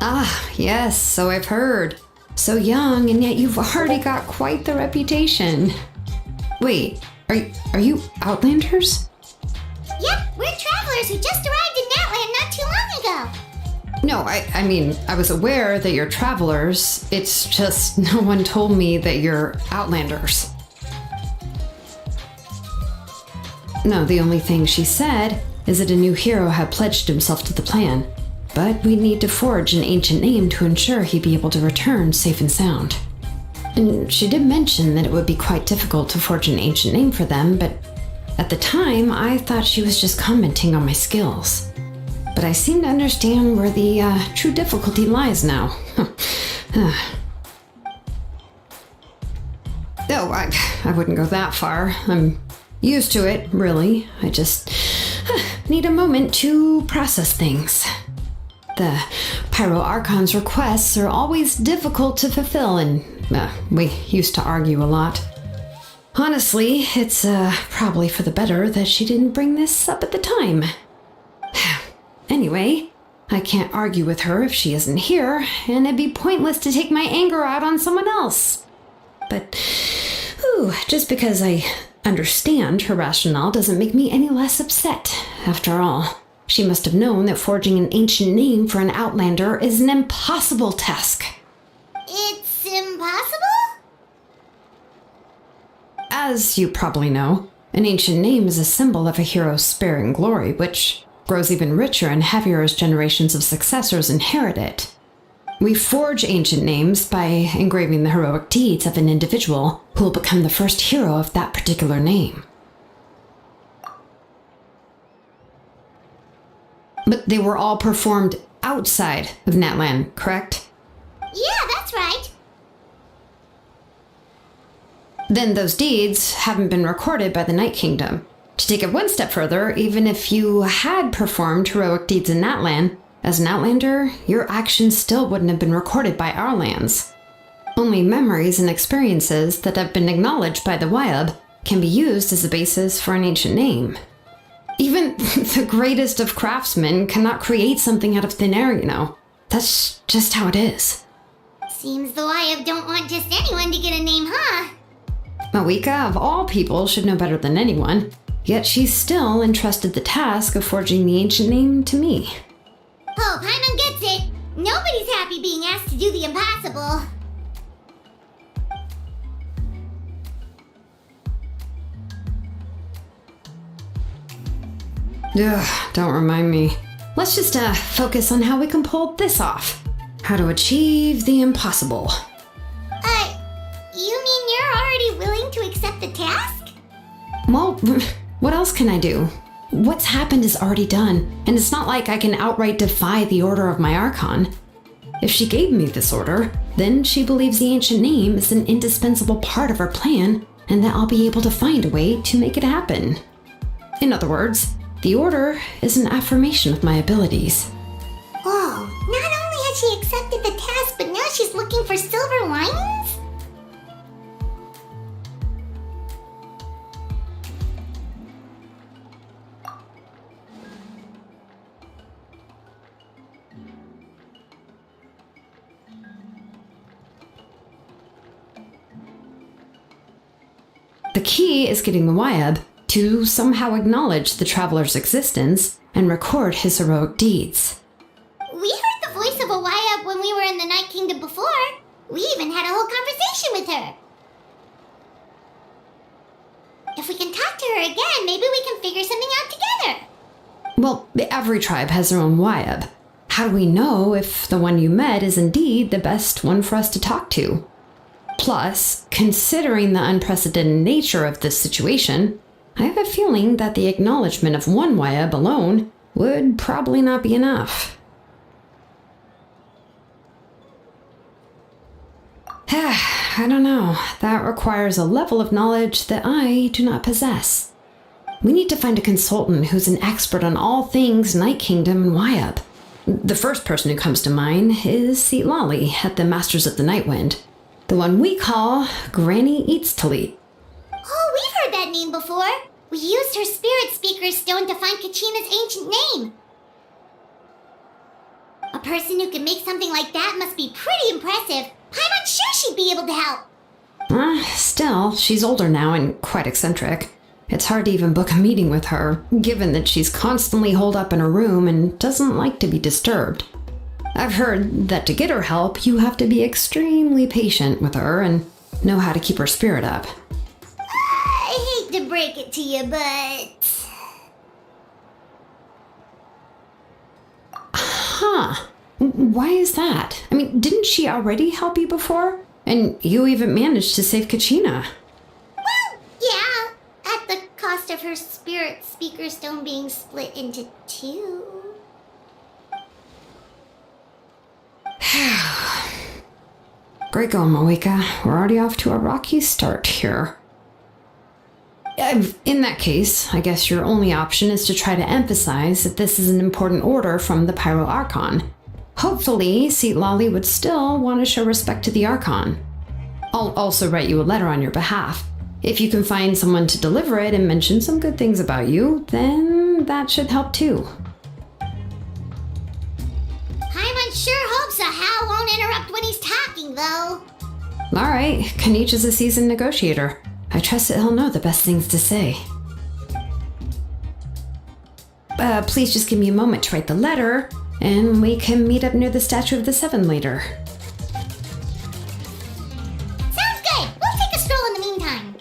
Ah, yes, so I've heard. So young, and yet you've already got quite the reputation. Wait, are you Outlanders? Yep, we're travelers who just arrived in Natland not too long ago. No, I mean, I was aware that you're travelers. It's just no one told me that you're Outlanders. No, the only thing she said is that a new hero had pledged himself to the plan. But we'd need to forge an ancient name to ensure he'd be able to return safe and sound. And she did mention that it would be quite difficult to forge an ancient name for them, but at the time, I thought she was just commenting on my skills. But I seem to understand where the true difficulty lies now. Oh, I wouldn't go that far. I'm used to it, really. I just need a moment to process things. The Pyro Archon's requests are always difficult to fulfill, and we used to argue a lot. Honestly, it's probably for the better that she didn't bring this up at the time. Anyway, I can't argue with her if she isn't here, and it'd be pointless to take my anger out on someone else. But, just because I understand her rationale doesn't make me any less upset. After all, she must have known that forging an ancient name for an Outlander is an impossible task. It's impossible? As you probably know, an ancient name is a symbol of a hero's spirit and glory, which grows even richer and heavier as generations of successors inherit it. We forge ancient names by engraving the heroic deeds of an individual who will become the first hero of that particular name. But they were all performed outside of Natland, correct? Yeah, that's right. Then those deeds haven't been recorded by the Night Kingdom. To take it one step further, even if you had performed heroic deeds in Natland, as an Outlander, your actions still wouldn't have been recorded by our lands. Only memories and experiences that have been acknowledged by the Wyab can be used as a basis for an ancient name. Even the greatest of craftsmen cannot create something out of thin air, you know. That's just how it is. Seems the Wyab don't want just anyone to get a name, huh? Mawika, of all people, should know better than anyone. Yet she's still entrusted the task of forging the ancient name to me. Oh, Paimon gets it. Nobody's happy being asked to do the impossible. Ugh, don't remind me. Let's just focus on how we can pull this off. How to achieve the impossible. You mean you're already willing to accept the task? Well, what else can I do? What's happened is already done, and it's not like I can outright defy the order of my Archon. If she gave me this order, then she believes the ancient name is an indispensable part of our plan, and that I'll be able to find a way to make it happen. In other words, the order is an affirmation of my abilities. Whoa, not only has she accepted the task, but now she's looking for silver linings? The key is getting the Wyab to somehow acknowledge the traveler's existence and record his heroic deeds. We heard the voice of a Wyab when we were in the Night Kingdom before. We even had a whole conversation with her. If we can talk to her again, maybe we can figure something out together. Well, every tribe has their own Wyab. How do we know if the one you met is indeed the best one for us to talk to? Plus, considering the unprecedented nature of this situation, I have a feeling that the acknowledgement of one Wyab alone would probably not be enough. I don't know. That requires a level of knowledge that I do not possess. We need to find a consultant who's an expert on all things Night Kingdom and Wyab. The first person who comes to mind is Seatlali at the Masters of the Nightwind. The one we call Granny Eats Talit. Oh, we've heard that name before. We used her spirit speaker stone to find Kachina's ancient name. person who can make something like that must be pretty impressive. I'm unsure she'd be able to help. Still, she's older now and quite eccentric. It's hard to even book a meeting with her, given that she's constantly holed up in her room and doesn't like to be disturbed. I've heard that to get her help, you have to be extremely patient with her and know how to keep her spirit up. I hate to break it to you, but... Huh. Why is that? I mean, didn't she already help you before? And you even managed to save Kachina. Well, yeah. At the cost of her spirit speaker stone being split into two. Great going, Moeka. We're already off to a rocky start here. In that case, I guess your only option is to try to emphasize that this is an important order from the Pyro Archon. Hopefully, Seat Lolly would still want to show respect to the Archon. I'll also write you a letter on your behalf. If you can find someone to deliver it and mention some good things about you, then that should help too. Paimon sure hopes a Hal won't interrupt when he's talking, though. Alright, Kanich is a seasoned negotiator. I trust that he'll know the best things to say. Please just give me a moment to write the letter, and we can meet up near the Statue of the Seven later. Sounds good. We'll take a stroll in the meantime.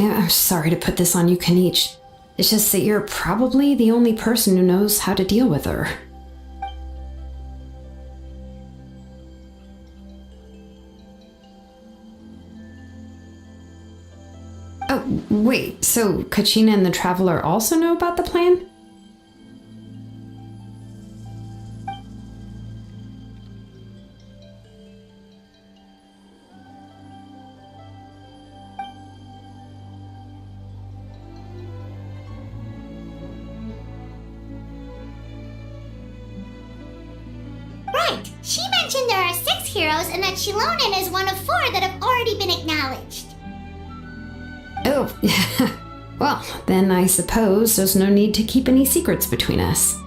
I'm sorry to put this on you, Kanich. It's just that you're probably the only person who knows how to deal with her. Oh, wait, so Kachina and the Traveler also know about the plan? She mentioned there are 6 heroes and that Shilonen is one of 4 that have already been acknowledged. Oh, well, then I suppose there's no need to keep any secrets between us.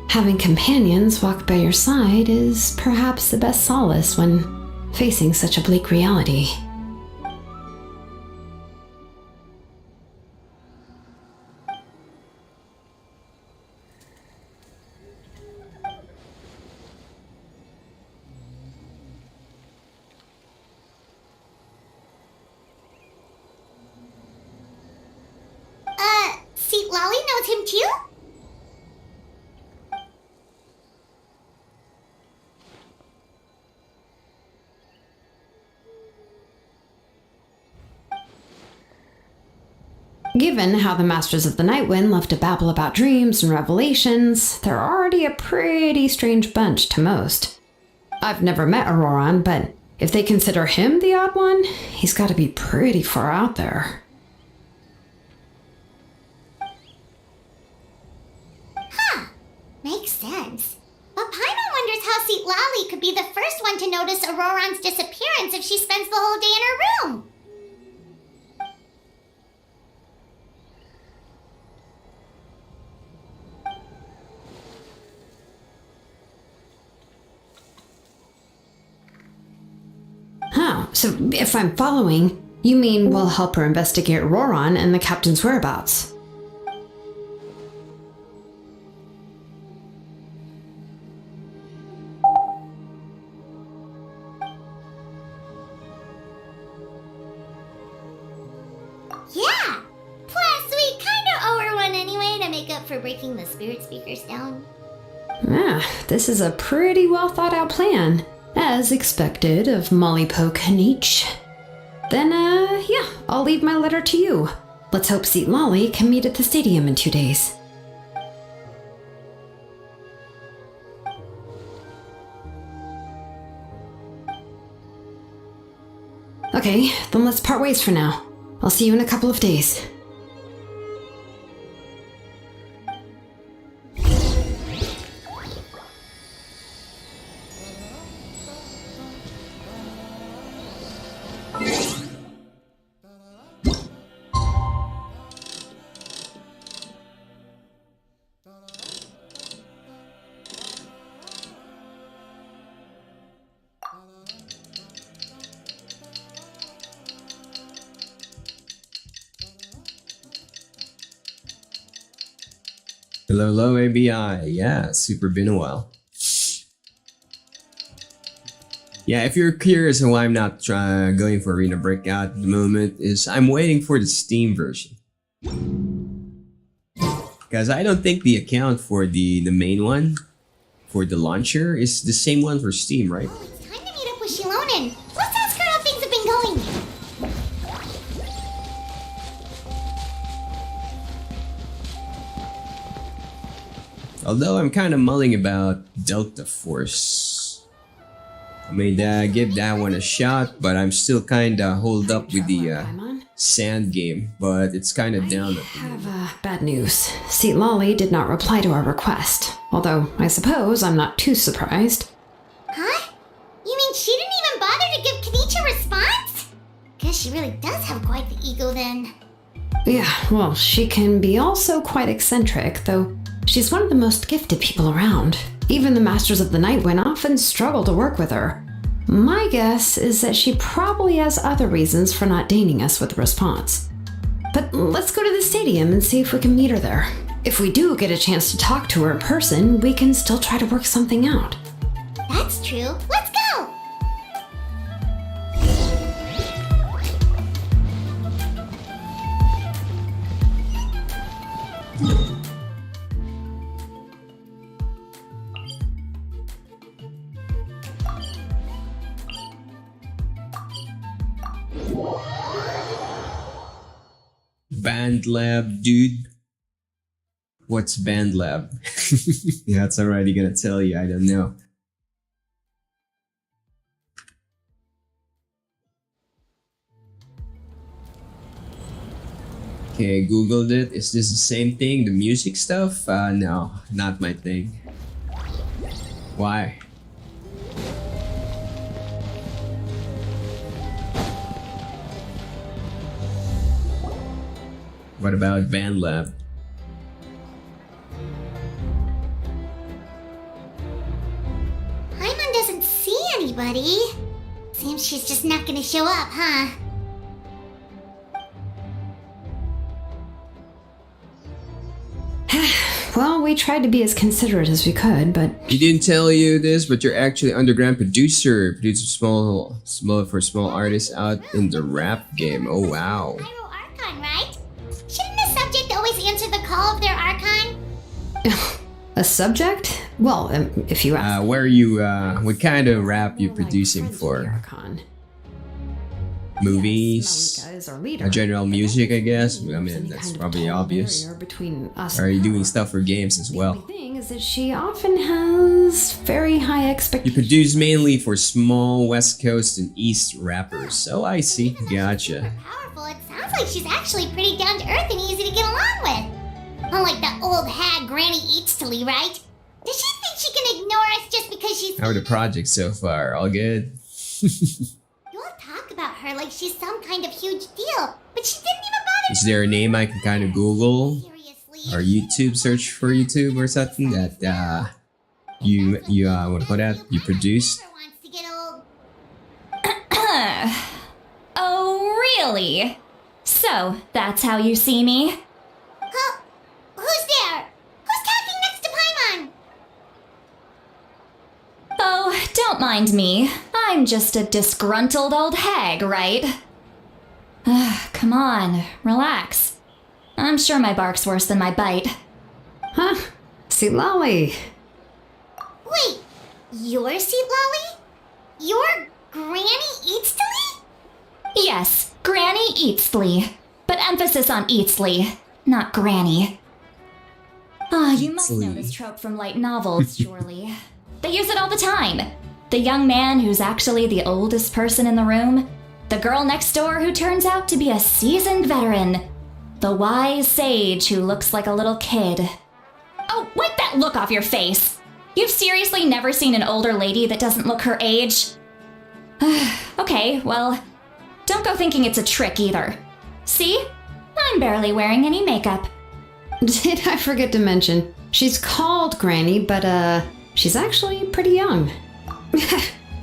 Having companions walk by your side is perhaps the best solace when facing such a bleak reality. Seat Lolly knows him too? Given how the Masters of the Nightwind love to babble about dreams and revelations, they're already a pretty strange bunch to most. I've never met Auroran, but if they consider him the odd one, he's got to be pretty far out there. Makes sense. But Paimon wonders how Seat Lolly could be the first one to notice Auroran's disappearance if she spends the whole day in her room. Oh, so if I'm following, you mean we'll help her investigate Auroran and the captain's whereabouts? Yeah! Plus, we kinda owe her one anyway to make up for breaking the spirit speakers down. This is a pretty well thought out plan, as expected of Mollypo Kanich. Then, yeah, I'll leave my letter to you. Let's hope Seat Lolly can meet at the stadium in 2 days. Okay, then let's part ways for now. I'll see you in a couple of days. Hello, ABI. Yeah, super been a while. Yeah, if you're curious why I'm not going for Arena Breakout at the moment, is I'm waiting for the Steam version. Because I don't think the account for the main one, for the launcher, is the same one for Steam, right? Oh, it's time to meet up with Shilonen. Let's ask her how things have been going. Although I'm kind of mulling about Delta Force. I may give that one a shot, but I'm still kind of holed up with the Sand game, but it's kind of down. I have bad news. Seat Lolly did not reply to our request, although I suppose I'm not too surprised. Huh? You mean she didn't even bother to give Kenichi a response? Guess she really does have quite the ego then. Yeah, well, she can be also quite eccentric, though she's one of the most gifted people around. Even the Masters of the Night went off and struggled to work with her. My guess is that she probably has other reasons for not deigning us with a response. But let's go to the stadium and see if we can meet her there. If we do get a chance to talk to her in person, we can still try to work something out. That's true. Let's go! Band Lab, dude. What's Band Lab? Yeah, it's already gonna tell you, I don't know. Okay, Googled it. Is this the same thing? The music stuff? No, not my thing. Why? What about Band Lab? Paimon doesn't see anybody. Seems she's just not gonna show up, huh? Well, we tried to be as considerate as we could, but... He didn't tell you this, but you're actually underground producer. Produces small for small artists out in the rap game. Oh, wow. Pyro Archon, right? Shouldn't the subject always answer the call of their Archon? A subject? Well, if you ask... where are you, what kind of rap you producing for? Archon. Movies? Yes, our leader. General music, I guess? I mean, that's probably obvious. Between us. Or are you doing stuff for games as well? The thing is that she often has very high You expectations. produce mainly for small West Coast and East rappers. Oh, I see. Gotcha. Powerful, it sounds like she's actually pretty down to earth and easy to get along with. Unlike that old hag Granny Eatstily, right? Does she think she can ignore us just because she's... How are the projects so far? All good? You all talk about her like she's some kind of huge deal, but she didn't even bother Is there a name I can kind of Google? seriously. Or YouTube, search for YouTube or something that, you what call that? You produced? Never wants to get old. Oh, really? So, that's how you see me? Huh? Who's there? Who's talking next to Paimon? Oh, don't mind me. I'm just a disgruntled old hag, right? Come on, relax. I'm sure my bark's worse than my bite. Huh? See, Lolly. Wait, you're Seat Lolly? You're Granny Eatstily? Yes, Granny Eatsley. But emphasis on Eatsley, not Granny. You must know this trope from light novels, surely. They use it all the time. The young man who's actually the oldest person in the room, The girl next door who turns out to be a seasoned veteran. The wise sage who looks like a little kid. Oh, wipe that look off your face. You've seriously never seen an older lady that doesn't look her age? Okay, well, don't go thinking it's a trick either. See? I'm barely wearing any makeup. Did I forget to mention, she's called Granny, but she's actually pretty young.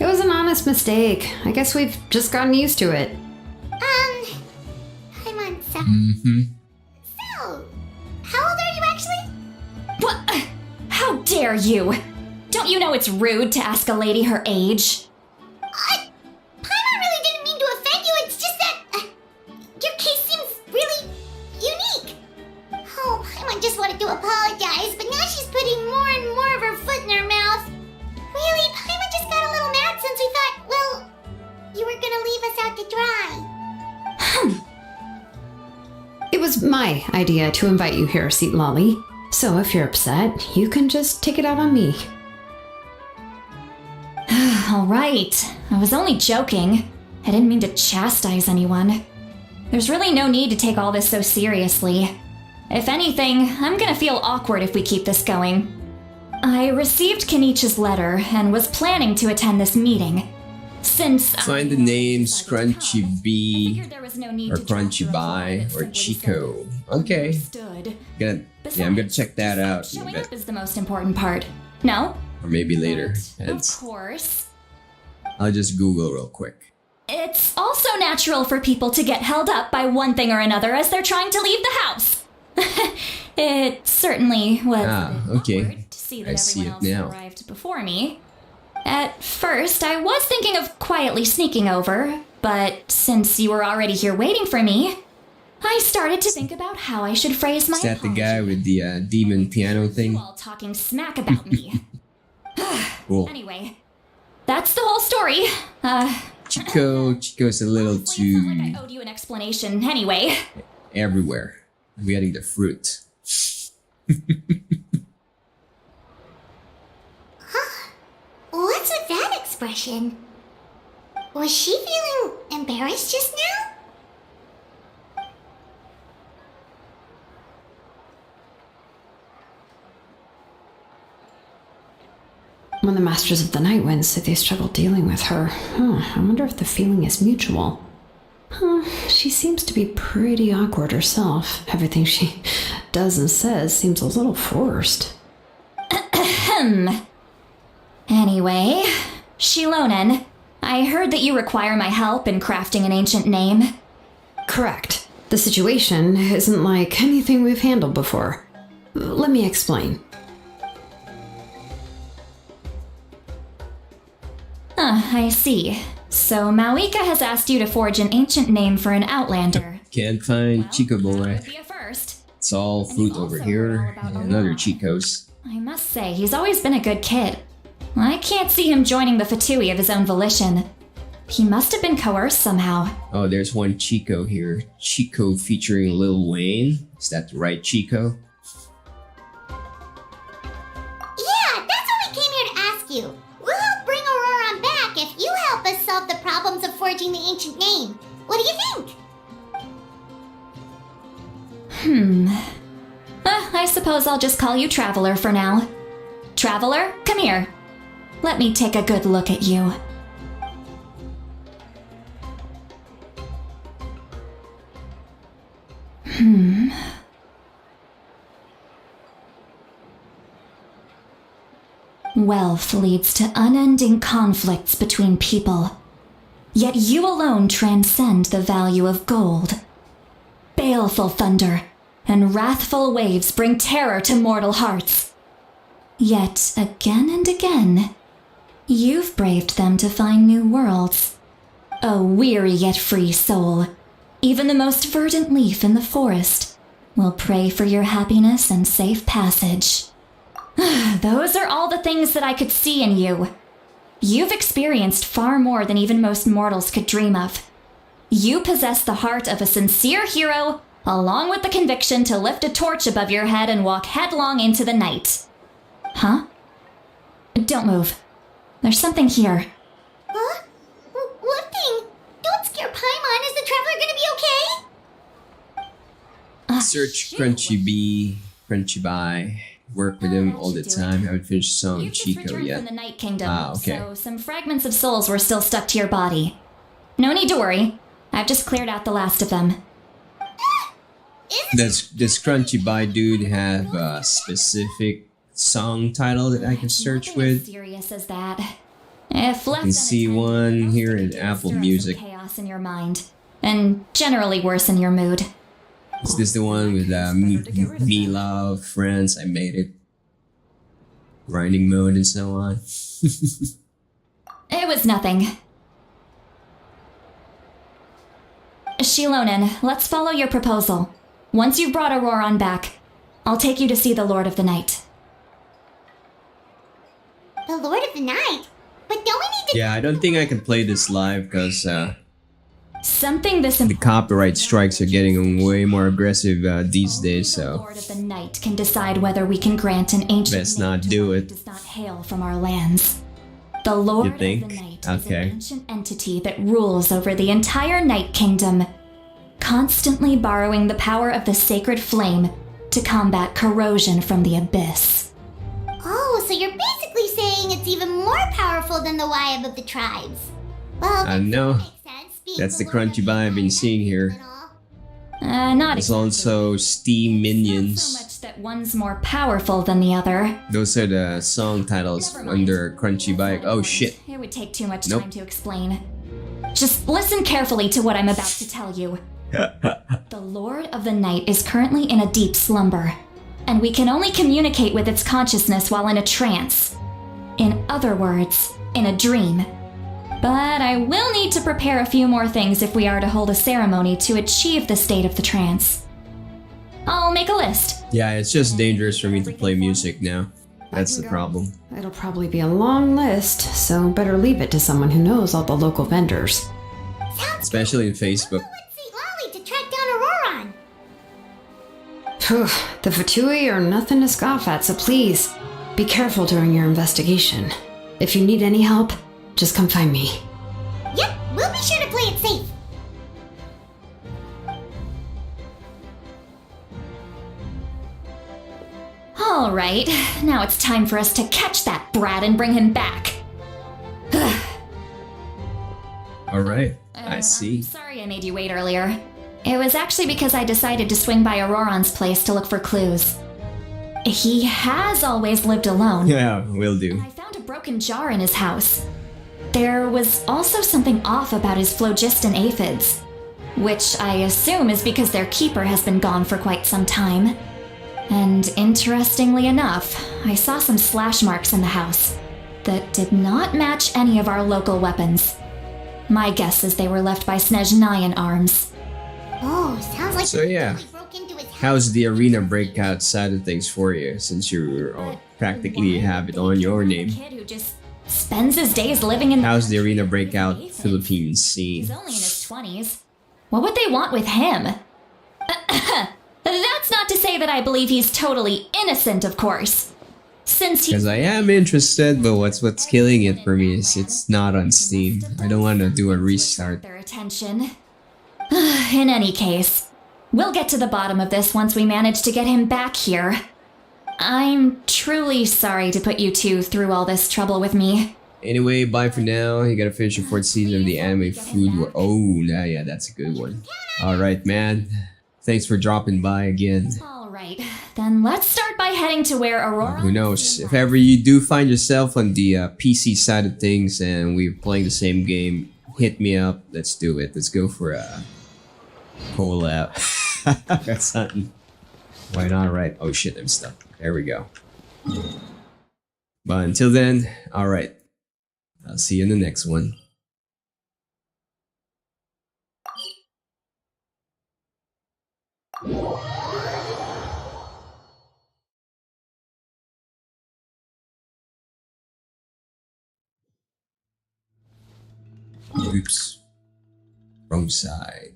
It was an honest mistake. I guess we've just gotten used to it. I'm on so. Mm-hmm. So, how old are you actually? What? How dare you? Don't you know it's rude to ask a lady her age? Paimon really didn't mean to offend you. It's just that your case seems really unique. Oh, Paimon just wanted to apologize, but now she's putting more and more of her foot in her mouth. Really, Paimon just got a little mad since we thought, well, you were gonna leave us out to dry. It was my idea to invite you here, Seat Lolly. So if you're upset, you can just take it out on me. All right. I was only joking. I didn't mean to chastise anyone. There's really no need to take all this so seriously. If anything, I'm gonna feel awkward if we keep this going. I received Kenichi's letter and was planning to attend this meeting. Since Find the names Crunchy I B figured there was no need or to draft Crunchy a reply Buy that or simply Chico. said, Okay. "Understood." I'm gonna check that out in a Showing bit. up is the most important part. No? Or maybe later. But, And of course. I'll just Google real quick. It's also natural for people to get held up by one thing or another as they're trying to leave the house. It certainly was a bit okay. awkward to see that I see everyone it else now. arrived before me. At first, I was thinking of quietly sneaking over, but since you were already here waiting for me, I started to think about how I should phrase my Is that the apology. guy with the demon piano thing? All talking smack about me. Cool. Anyway, that's the whole story. Chico's a little Honestly, it's not too like I owed you an explanation anyway. everywhere. I'm getting the fruit. What's with that expression? Was she feeling embarrassed just now? When the Masters of the Night Wind say they struggle dealing with her, I wonder if the feeling is mutual. She seems to be pretty awkward herself. Everything she does and says seems a little forced. Anyway, Shilonen, I heard that you require my help in crafting an ancient name. Correct. The situation isn't like anything we've handled before. Let me explain. I see. So Mauika has asked you to forge an ancient name for an outlander. Can't find Chico That boy. would be a first. It's all fruit over here and other Chicos. I must say, he's always been a good kid. I can't see him joining the Fatui of his own volition. He must have been coerced somehow. Oh, there's one Chico here. Chico featuring Lil Wayne. Is that the right Chico? Yeah, that's what we came here to ask you. We'll help bring Auroron back if you help us solve the problems of forging the ancient name. What do you think? I suppose I'll just call you Traveler for now. Traveler, come here. Let me take a good look at you. Wealth leads to unending conflicts between people. Yet you alone transcend the value of gold. Baleful thunder and wrathful waves bring terror to mortal hearts. Yet again and again, you've braved them to find new worlds. A weary yet free soul, even the most verdant leaf in the forest will pray for your happiness and safe passage. Those are all the things that I could see in you. You've experienced far more than even most mortals could dream of. You possess the heart of a sincere hero, along with the conviction to lift a torch above your head and walk headlong into the night. Huh? Don't move. There's something here. Huh? What thing? Don't scare Paimon. Search Crunchy Bye. Work with him all the time. Haven't finished the song You've just Chico returned yet. from the Night Kingdom, Okay. so some fragments of souls were still stuck to your body. No need to worry. I've just cleared out the last of them. Does Crunchy Bye dude have a specific song title that I can search Nothing as with? serious as that. If left can see unattended, one they'll here stick in into Apple stir up some Music. Chaos in your mind, and generally worsen your mood. Is this the one with me love, friends, I made it, grinding mode and so on? It was nothing. Shilonen, let's follow your proposal. Once you've brought Auroron back, I'll take you to see the Lord of the Night. The Lord of the Night? But don't we need to... Yeah, I don't think I can play this live because Something this the copyright strikes are getting way more aggressive these days, The so Lord of the Night can decide whether we can grant an ancient best name not to do one who it. does not hail from our lands. The Lord You think? of the Night is Okay. an ancient entity that rules over the entire Night Kingdom, constantly borrowing the power of the sacred flame to combat corrosion from the abyss. Oh, so you're basically saying it's even more powerful than the Wyab of the tribes. Well, I know. makes sense, being That's the Lord of Crunchy the Bye I've been Night seeing here. and all. Not There's exactly. also Steam Not so Minions. much that one's more powerful than the other. Those are the song titles Never mind. under Crunchy Bye. It's not Oh important. shit. It would take too much Nope. time to explain. Just listen carefully to what I'm about to tell you. The Lord of the Night is currently in a deep slumber, and we can only communicate with its consciousness while in a trance. In other words, in a dream. But I will need to prepare a few more things if we are to hold a ceremony to achieve the state of the trance. I'll make a list. Yeah, it's just dangerous for me to play music now. That's the problem. It'll probably be a long list, so better leave it to someone who knows all the local vendors. Especially in Facebook. Let's see Lolly to track down Auroron. Phew, the Fatui are nothing to scoff at, so please, be careful during your investigation. If you need any help, just come find me. Yep, we'll be sure to play it safe. Alright, now it's time for us to catch that brat and bring him back. Alright, I see. Sorry I made you wait earlier. It was actually because I decided to swing by Auroron's place to look for clues. He has always lived alone. Yeah, will do. I found a broken jar in his house. There was also something off about his phlogiston aphids, which I assume is because their keeper has been gone for quite some time. And interestingly enough, I saw some slash marks in the house that did not match any of our local weapons. My guess is they were left by Snezhnayan arms. Oh, sounds like So yeah, somebody broke into his house. how's the arena breakout side of things for you, since you practically have it on your name? Kid who just spends his days living in How's the arena breakout Philippines scene? He's only in his 20s. What would they want with him? That's not to say that I believe he's totally innocent, of course. Since Because he's I am interested, but what's killing it for me is it's not on Steam. I don't want to do a restart. their attention. In any case, we'll get to the bottom of this once we manage to get him back here. I'm truly sorry to put you two through all this trouble with me. Anyway, bye for now. You gotta finish your fourth season of the anime Food War. Oh, yeah, that's a good one. Alright, man. Thanks for dropping by again. Alright, then let's start by heading to where Aurora... Who knows? If ever you do find yourself on the PC side of things and we're playing the same game, hit me up. Let's do it. Let's go for a collab. That's something. Why not? Right. Oh shit, I'm stuck. There we go. But until then, alright. I'll see you in the next one. Oops. Wrong side.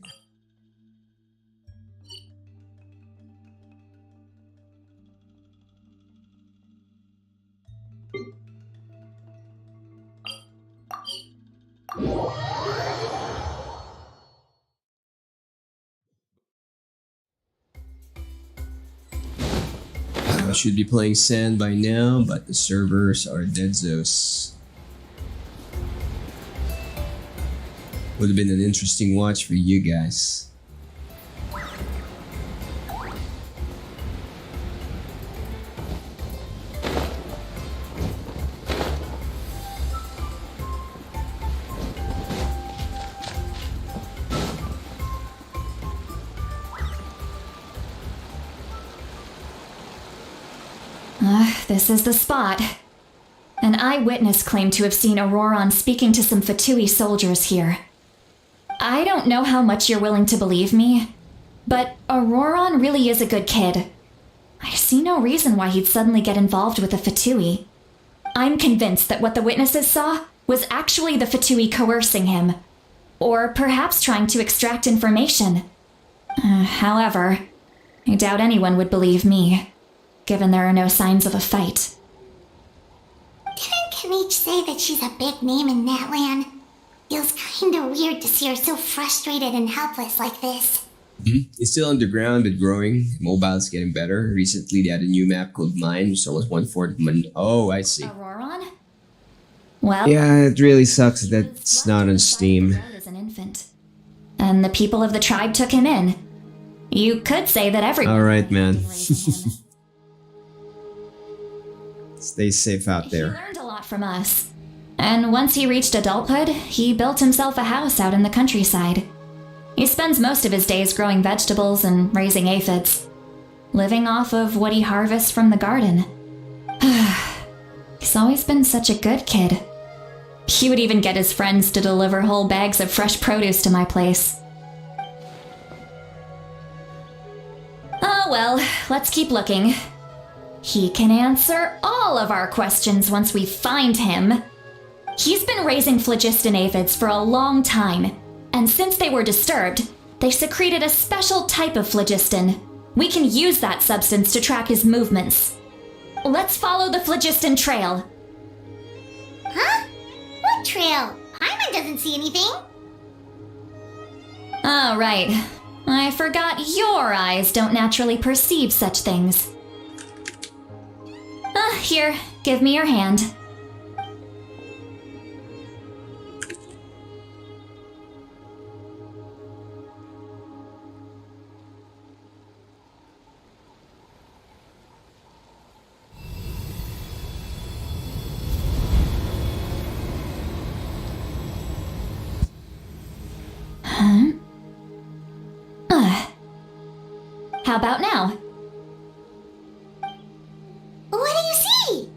I should be playing Sand by now, but the servers are dead zoos. Would have been an interesting watch for you guys. This is the spot. An eyewitness claimed to have seen Auroron speaking to some Fatui soldiers here. I don't know how much you're willing to believe me, but Auroron really is a good kid. I see no reason why he'd suddenly get involved with the Fatui. I'm convinced that what the witnesses saw was actually the Fatui coercing him, or perhaps trying to extract information. However, I doubt anyone would believe me, given there are no signs of a fight. Didn't Kanich say that she's a big name in that land? Feels kinda weird to see her so frustrated and helpless like this. It's still underground but growing. Mobile's getting better. Recently they had a new map called Mine, which is almost 1/4 Oh, I see. Auroron? Well, Yeah, it really sucks that it's not on Steam. as an infant. And the people of the tribe took him in. You could say that everyone Alright, man. raised him. Stay safe out He there. learned a lot from us. And once he reached adulthood, he built himself a house out in the countryside. He spends most of his days growing vegetables and raising aphids, living off of what he harvests from the garden. He's always been such a good kid. He would even get his friends to deliver whole bags of fresh produce to my place. Oh well, let's keep looking. He can answer all of our questions once we find him. He's been raising phlogiston aphids for a long time, and since they were disturbed, they secreted a special type of phlogiston. We can use that substance to track his movements. Let's follow the phlogiston trail. Huh? What trail? Paimon doesn't see anything. Oh, right. I forgot your eyes don't naturally perceive such things. Here, give me your hand. How about now? What do you see?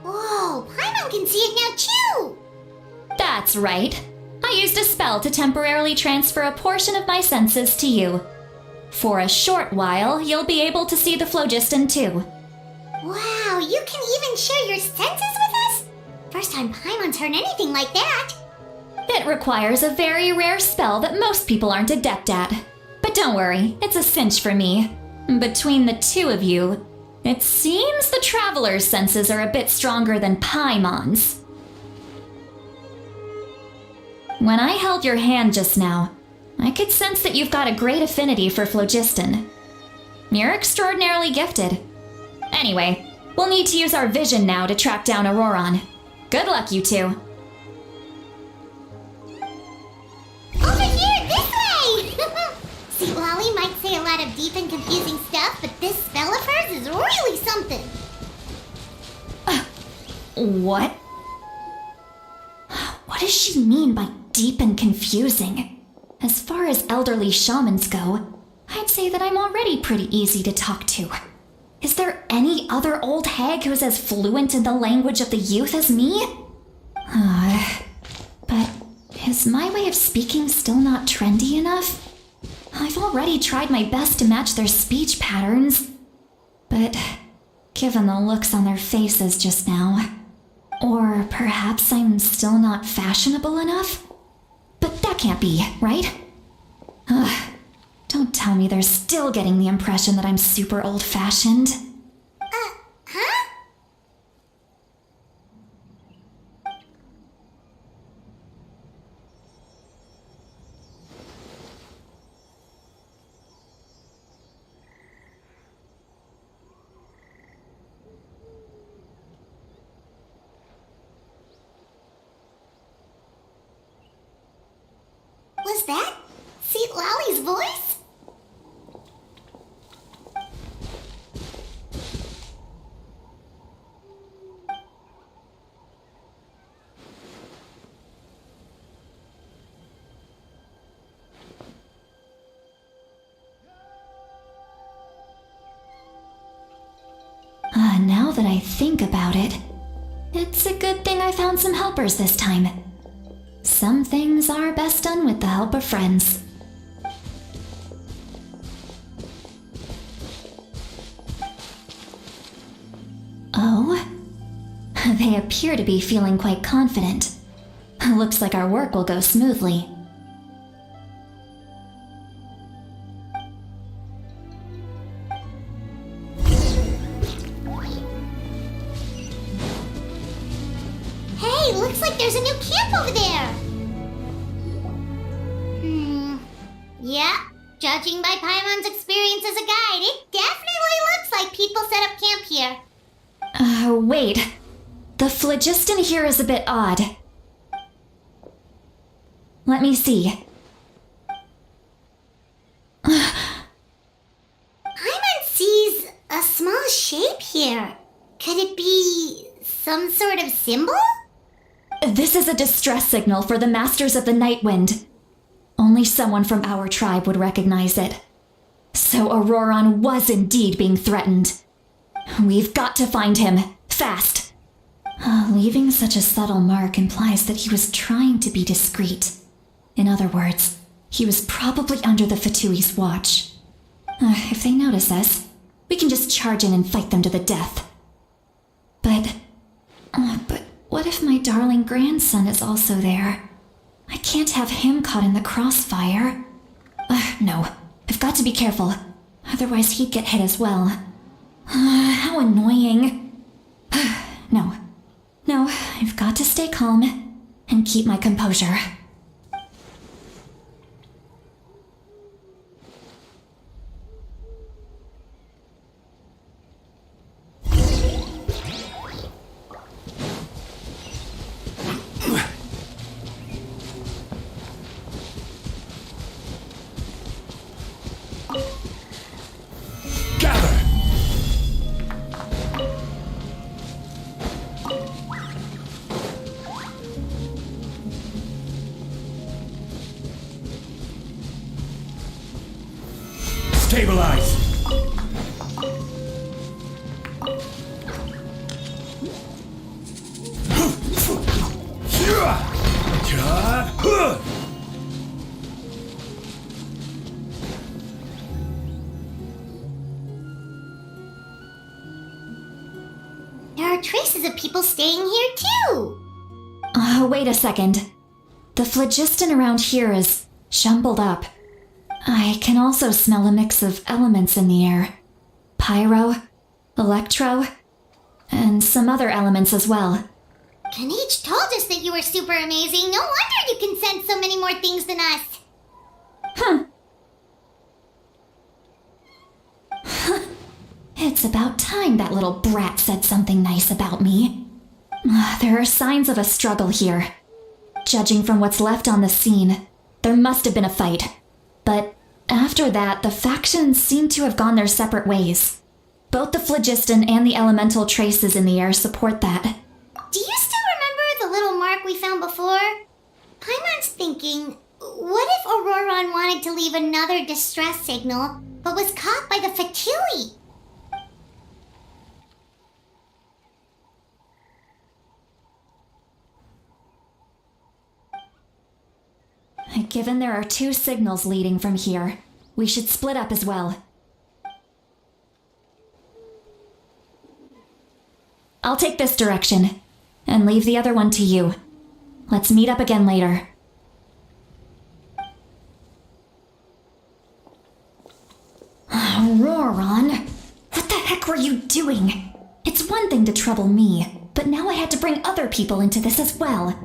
Whoa, Paimon can see it now too! That's right. I used a spell to temporarily transfer a portion of my senses to you. For a short while, you'll be able to see the phlogiston too. Wow, you can even share your senses with us? First time Paimon's heard anything like that. It requires a very rare spell that most people aren't adept at. But don't worry, it's a cinch for me. Between the two of you, it seems the Traveler's senses are a bit stronger than Paimon's. When I held your hand just now, I could sense that you've got a great affinity for phlogiston. You're extraordinarily gifted. Anyway, we'll need to use our vision now to track down Auroron. Good luck, you two. Over here, this way! See, Lolly might say a lot of deep and confusing stuff, but this spell of hers is really something. What? What does she mean by deep and confusing? As far as elderly shamans go, I'd say that I'm already pretty easy to talk to. Is there any other old hag who's as fluent in the language of the youth as me? But is my way of speaking still not trendy enough? I've already tried my best to match their speech patterns. But given the looks on their faces just now, or perhaps I'm still not fashionable enough? But that can't be, right? Don't tell me they're still getting the impression that I'm super old-fashioned. Huh? that I think about it, it's a good thing I found some helpers this time. Some things are best done with the help of friends. Oh? They appear to be feeling quite confident. Looks like our work will go smoothly. Hey, looks like there's a new camp over there. Yeah, judging by Paimon's experience as a guide, it definitely looks like people set up camp here. Wait. The phlogiston here is a bit odd. Let me see. Paimon sees a small shape here. Could it be some sort of symbol? This is a distress signal for the Masters of the Night Wind. Only someone from our tribe would recognize it. So Auroron was indeed being threatened. We've got to find him, fast. Leaving such a subtle mark implies that he was trying to be discreet. In other words, he was probably under the Fatui's watch. If they notice us, we can just charge in and fight them to the death. But what if my darling grandson is also there? I can't have him caught in the crossfire. No, I've got to be careful. Otherwise he'd get hit as well. How annoying. No, I've got to stay calm and keep my composure. Stabilize! There are traces of people staying here too. Wait a second. The phlogiston around here is jumbled up. I can also smell a mix of elements in the air. Pyro, electro, and some other elements as well. Kanich told us that you were super amazing. No wonder you can sense so many more things than us. It's about time that little brat said something nice about me. There are signs of a struggle here. Judging from what's left on the scene, there must have been a fight. But after that, the factions seem to have gone their separate ways. Both the phlogiston and the elemental traces in the air support that. Do you still remember the little mark we found before? Paimon's thinking, what if Auroron wanted to leave another distress signal, but was caught by the Fatui? Given there are two signals leading from here, we should split up as well. I'll take this direction, and leave the other one to you. Let's meet up again later. Auroron, what the heck were you doing? It's one thing to trouble me, but now I had to bring other people into this as well.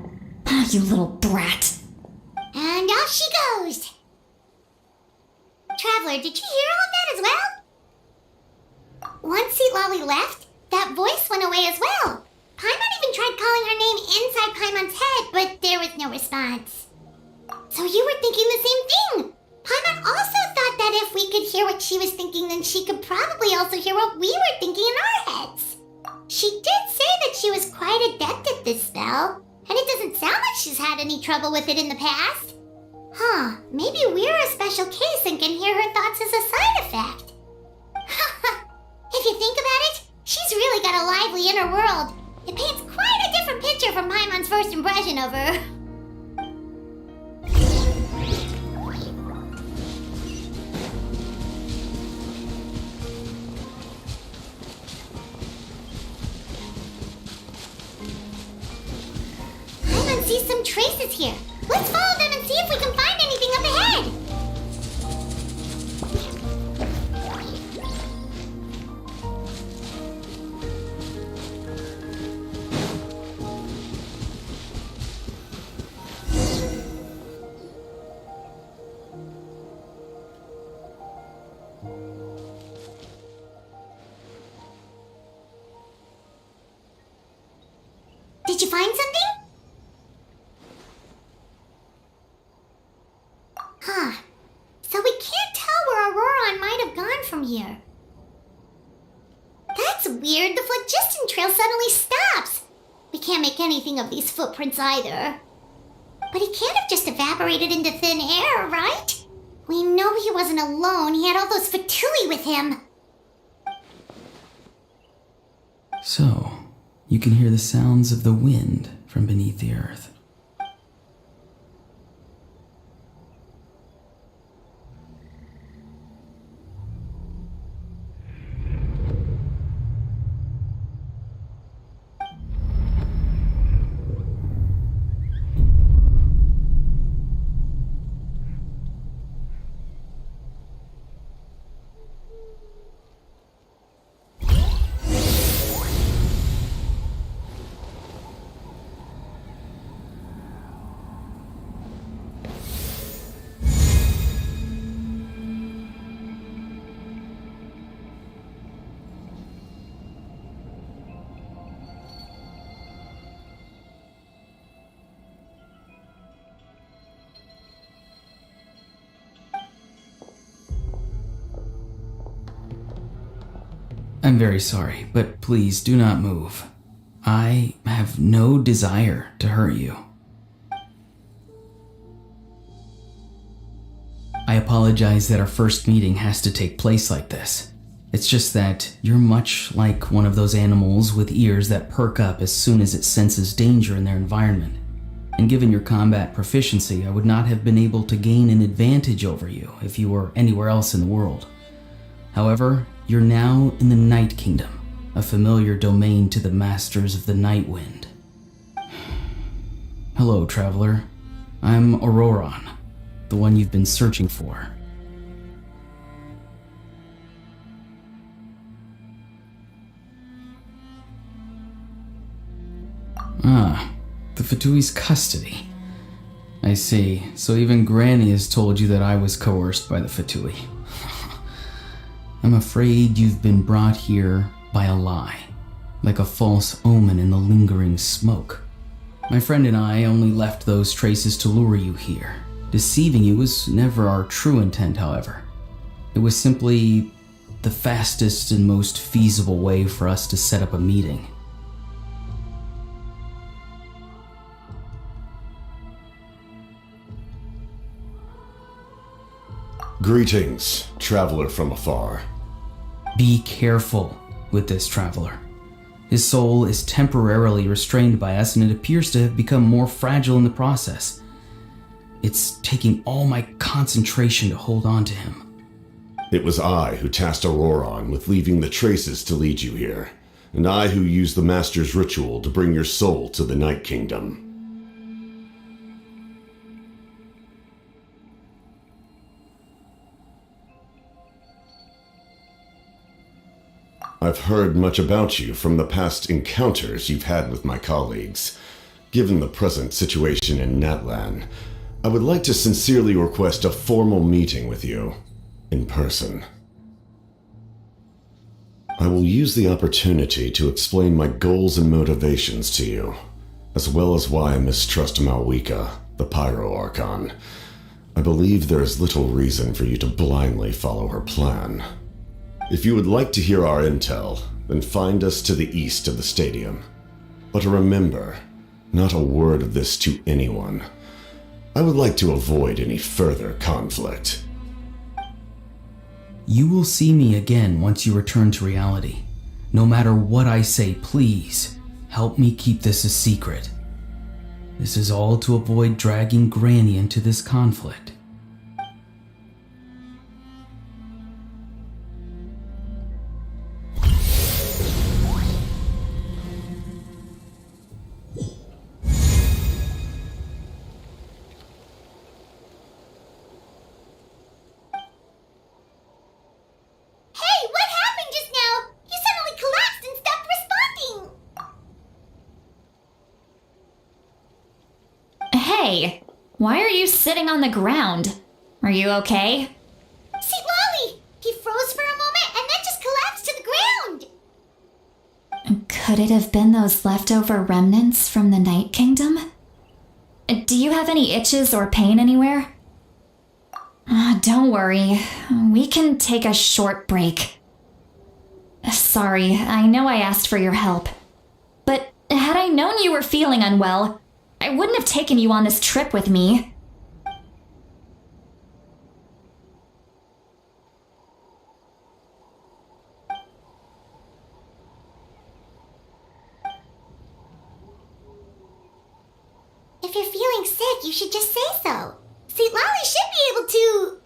You little brat. And off she goes. Traveler, did you hear all of that as well? Once Lolly left, that voice went away as well. Paimon even tried calling her name inside Paimon's head, but there was no response. So you were thinking the same thing. Paimon also thought that if we could hear what she was thinking, then she could probably also hear what we were thinking in our heads. She did say that she was quite adept at this spell, and it doesn't sound like she's had any trouble with it in the past. Maybe we're a special case and can hear her thoughts as a side effect. If you think about it, she's really got got a lively inner world. It paints quite a different picture from Paimon's first impression of her. Paimon sees some traces here. Let's follow them and see if we can find anything up ahead. Did you find something? Huh. So we can't tell where Auroron might have gone from here. That's weird. The phlogiston trail suddenly stops. We can't make anything of these footprints either. But he can't have just evaporated into thin air, right? We know he wasn't alone. He had all those Fatui with him. So, you can hear the sounds of the wind from beneath the earth. I'm very sorry, but please do not move. I have no desire to hurt you. I apologize that our first meeting has to take place like this. It's just that you're much like one of those animals with ears that perk up as soon as it senses danger in their environment. And given your combat proficiency, I would not have been able to gain an advantage over you if you were anywhere else in the world. However, you're now in the Night Kingdom, a familiar domain to the masters of the Night Wind. Hello, traveler. I'm Auroron, the one you've been searching for. Ah, the Fatui's custody. I see, so even Granny has told you that I was coerced by the Fatui. I'm afraid you've been brought here by a lie, like a false omen in the lingering smoke. My friend and I only left those traces to lure you here. Deceiving you was never our true intent, however. It was simply the fastest and most feasible way for us to set up a meeting. Greetings, traveler from afar. Be careful with this traveler. His soul is temporarily restrained by us, and it appears to have become more fragile in the process. It's taking all my concentration to hold on to him. It was I who tasked Auroron with leaving the traces to lead you here, and I who used the Master's ritual to bring your soul to the Night Kingdom. I've heard much about you from the past encounters you've had with my colleagues. Given the present situation in Natlan, I would like to sincerely request a formal meeting with you, in person. I will use the opportunity to explain my goals and motivations to you, as well as why I mistrust Malwika, the Pyro Archon. I believe there is little reason for you to blindly follow her plan. If you would like to hear our intel, then find us to the east of the stadium. But remember, not a word of this to anyone. I would like to avoid any further conflict. You will see me again once you return to reality. No matter what I say, please, help me keep this a secret. This is all to avoid dragging Granny into this conflict. Hey, what happened just now? You suddenly collapsed and stopped responding. Hey, why are you sitting on the ground? Are you okay? See, Lolly! He froze for a moment and then just collapsed to the ground. Could it have been those leftover remnants from the Night Kingdom? Do you have any itches or pain anywhere? Don't worry, we can take a short break. Sorry, I know I asked for your help. But had I known you were feeling unwell, I wouldn't have taken you on this trip with me. If you're feeling sick, you should just say so. See, Lolly should be able to,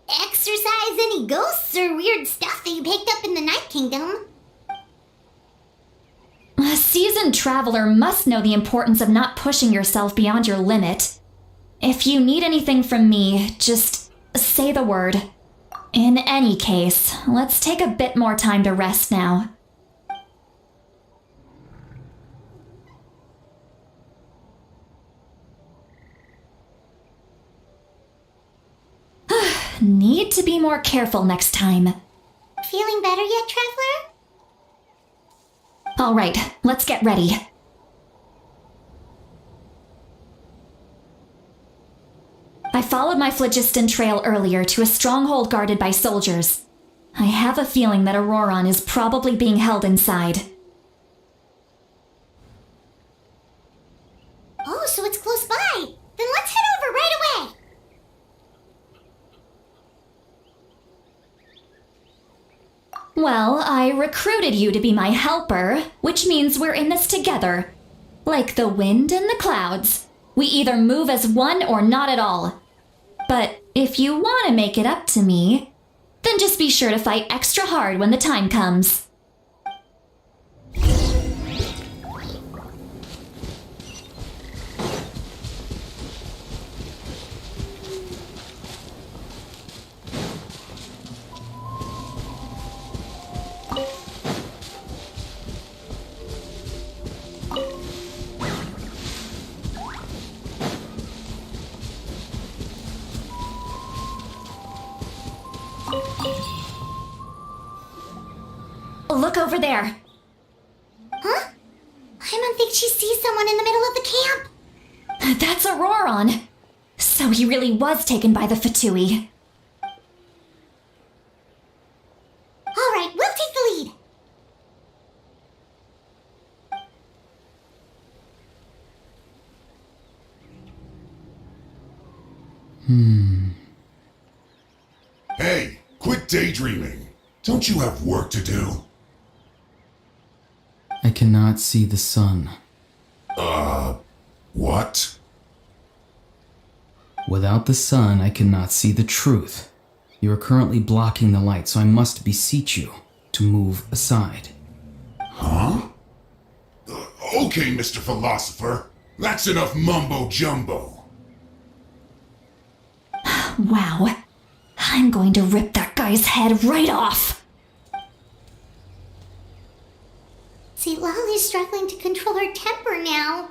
exorcise any ghosts or weird stuff that you picked up in the Night Kingdom. A seasoned traveler must know the importance of not pushing yourself beyond your limit. If you need anything from me, just say the word. In any case, let's take a bit more time to rest now. Need to be more careful next time. Feeling better yet, Traveler? All right, let's get ready. I followed my phlogiston trail earlier to a stronghold guarded by soldiers. I have a feeling that Auroron is probably being held inside. Oh, so it's close by. Then let's head over right away. Well, I recruited you to be my helper, which means we're in this together. Like the wind and the clouds. We either move as one or not at all. But if you want to make it up to me, then just be sure to fight extra hard when the time comes. Look over there. Huh? I don't think she sees someone in the middle of the camp. That's Auroron. So he really was taken by the Fatui. All right, we'll take the lead. Hey, quit daydreaming. Don't you have work to do? I cannot see the sun. What? Without the sun, I cannot see the truth. You are currently blocking the light, so I must beseech you to move aside. Huh? Okay, Mr. Philosopher. That's enough mumbo-jumbo. Wow. I'm going to rip that guy's head right off. See, Lolly's struggling to control her temper now.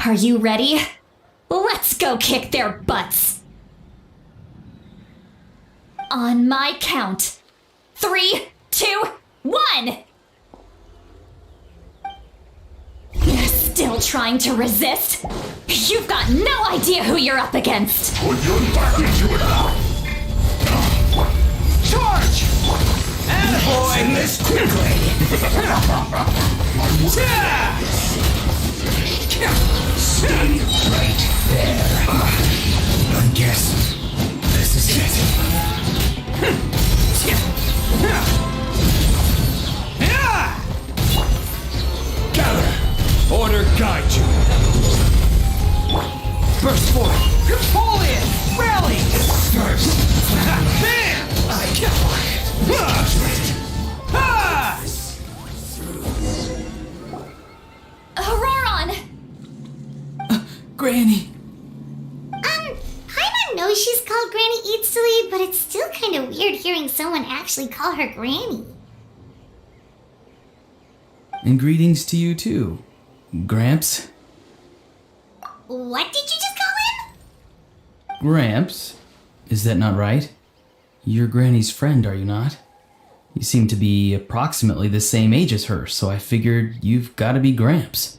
Are you ready? Let's go kick their butts. On my count. 3, 2, 1! You're still trying to resist? You've got no idea who you're up against. Put your back into it! Charge! Attaboy! This quickly! Stay right there. I guess this is it. guide you. Burst forth. Napoleon! Rally! First. Bam! I get ha! Auroron! Granny! Paimon knows she's called Granny Eats to Leave, but it's still kind of weird hearing someone actually call her Granny. And greetings to you too, Gramps. What did you just call him? Gramps? Is that not right? You're Granny's friend, are you not? You seem to be approximately the same age as her, so I figured you've got to be Gramps.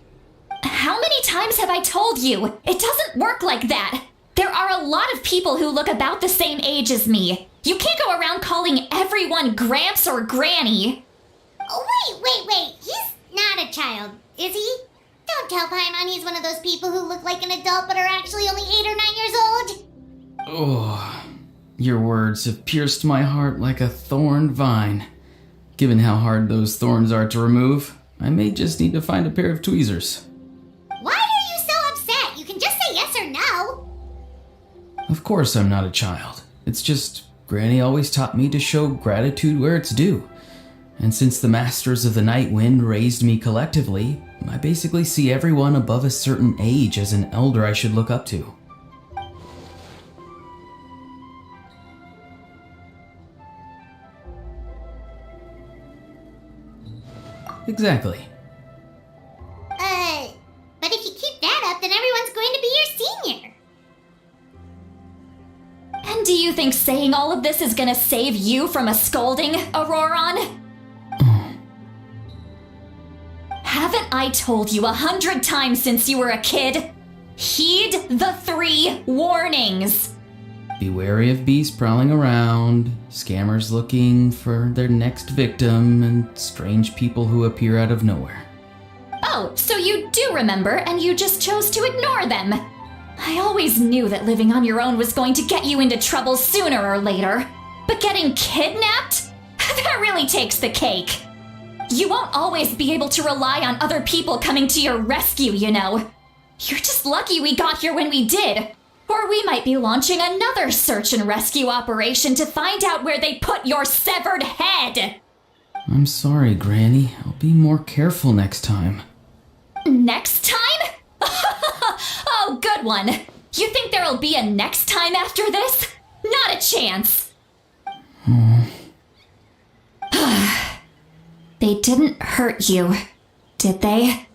How many times have I told you? It doesn't work like that. There are a lot of people who look about the same age as me. You can't go around calling everyone Gramps or Granny. Oh, wait. He's not a child, is he? Don't tell Paimon he's one of those people who look like an adult but are actually only 8 or 9 years old. Oh, your words have pierced my heart like a thorned vine. Given how hard those thorns are to remove, I may just need to find a pair of tweezers. Why are you so upset? You can just say yes or no. Of course I'm not a child. It's just Granny always taught me to show gratitude where it's due. And since the Masters of the Night Wind raised me collectively, I basically see everyone above a certain age as an elder I should look up to. Exactly. But if you keep that up, then everyone's going to be your senior. And do you think saying all of this is gonna save you from a scolding, Auroron? Haven't I told you 100 times since you were a kid? Heed the 3 warnings. Be wary of beasts prowling around, scammers looking for their next victim, and strange people who appear out of nowhere. Oh, so you do remember and you just chose to ignore them. I always knew that living on your own was going to get you into trouble sooner or later. But getting kidnapped? That really takes the cake. You won't always be able to rely on other people coming to your rescue, you know. You're just lucky we got here when we did. Or we might be launching another search and rescue operation to find out where they put your severed head. I'm sorry, Granny. I'll be more careful next time. Next time? Oh, good one. You think there'll be a next time after this? Not a chance. They didn't hurt you, did they?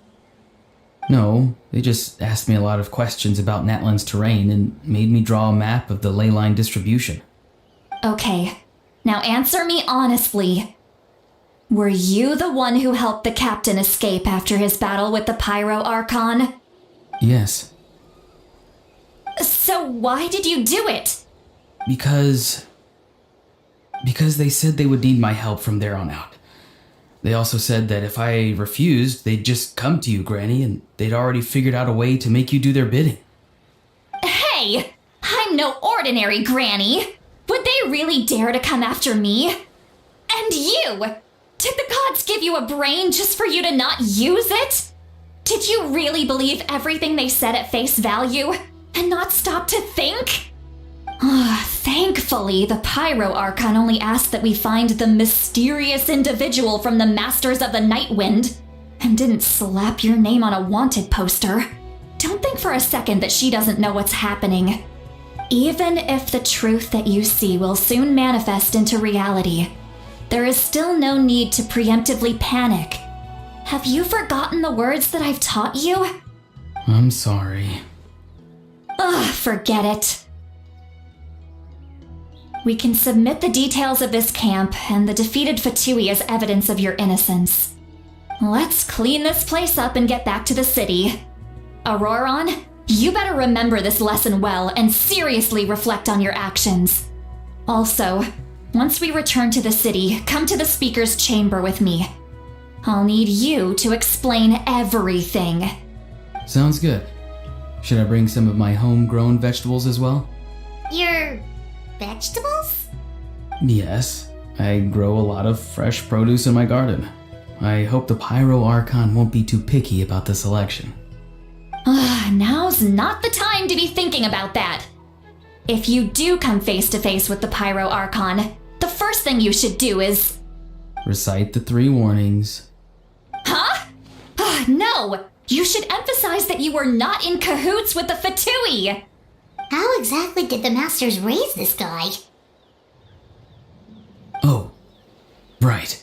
No, they just asked me a lot of questions about Natlan's terrain and made me draw a map of the ley line distribution. Okay, now answer me honestly. Were you the one who helped the captain escape after his battle with the Pyro Archon? Yes. So why did you do it? Because they said they would need my help from there on out. They also said that if I refused, they'd just come to you, Granny, and they'd already figured out a way to make you do their bidding. Hey, I'm no ordinary Granny. Would they really dare to come after me? And you! Did the gods give you a brain just for you to not use it? Did you really believe everything they said at face value and not stop to think? Thankfully, the Pyro Archon only asked that we find the mysterious individual from the Masters of the Night Wind and didn't slap your name on a wanted poster. Don't think for a second that she doesn't know what's happening. Even if the truth that you see will soon manifest into reality, there is still no need to preemptively panic. Have you forgotten the words that I've taught you? I'm sorry. Forget it. We can submit the details of this camp and the defeated Fatui as evidence of your innocence. Let's clean this place up and get back to the city. Auroron, you better remember this lesson well and seriously reflect on your actions. Also, once we return to the city, come to the speaker's chamber with me. I'll need you to explain everything. Sounds good. Should I bring some of my homegrown vegetables as well? Your vegetables? Yes, I grow a lot of fresh produce in my garden. I hope the Pyro Archon won't be too picky about the selection. Now's not the time to be thinking about that. If you do come face to face with the Pyro Archon, the first thing you should do is... Recite the 3 warnings. Huh? No! You should emphasize that you were not in cahoots with the Fatui! How exactly did the masters raise this guy? Oh, right.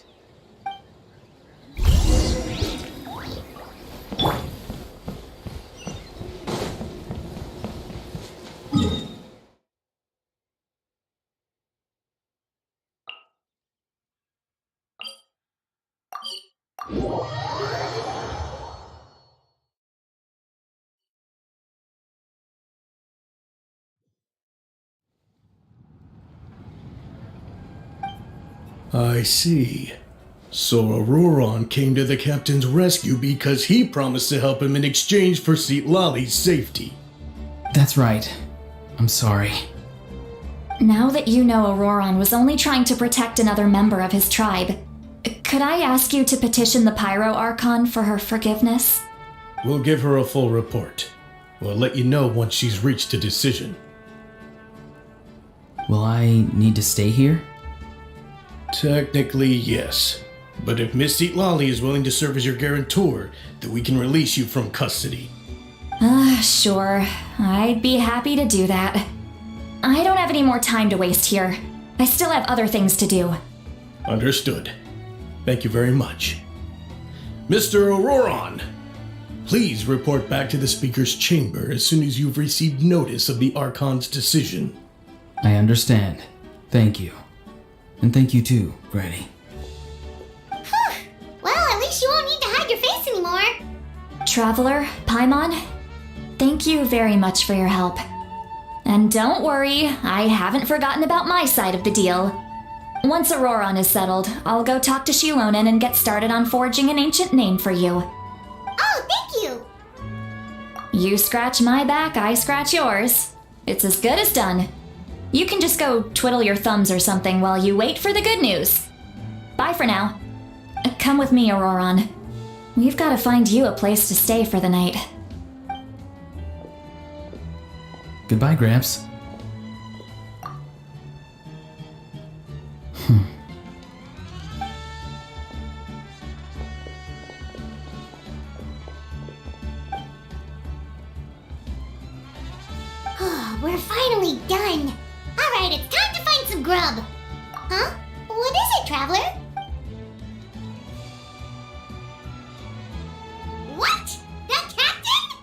I see. So Auroron came to the captain's rescue because he promised to help him in exchange for Citlali's safety. That's right. I'm sorry. Now that you know Auroron was only trying to protect another member of his tribe, could I ask you to petition the Pyro Archon for her forgiveness? We'll give her a full report. We'll let you know once she's reached a decision. Will I need to stay here? Technically, yes. But if Miss Citlali is willing to serve as your guarantor, then we can release you from custody. Sure. I'd be happy to do that. I don't have any more time to waste here. I still have other things to do. Understood. Thank you very much. Mr. Auroron, please report back to the Speaker's chamber as soon as you've received notice of the Archon's decision. I understand. Thank you. And thank you too, Granny. Well, at least you won't need to hide your face anymore. Traveler, Paimon, thank you very much for your help. And don't worry, I haven't forgotten about my side of the deal. Once Auroron is settled, I'll go talk to Shilonen and get started on forging an ancient name for you. Oh, thank you. You scratch my back, I scratch yours. It's as good as done. You can just go twiddle your thumbs or something while you wait for the good news. Bye for now. Come with me, Auroron. We've got to find you a place to stay for the night. Goodbye, Gramps. We're finally done. Alright, it's time to find some grub. Huh? What is it, Traveler? What? The captain?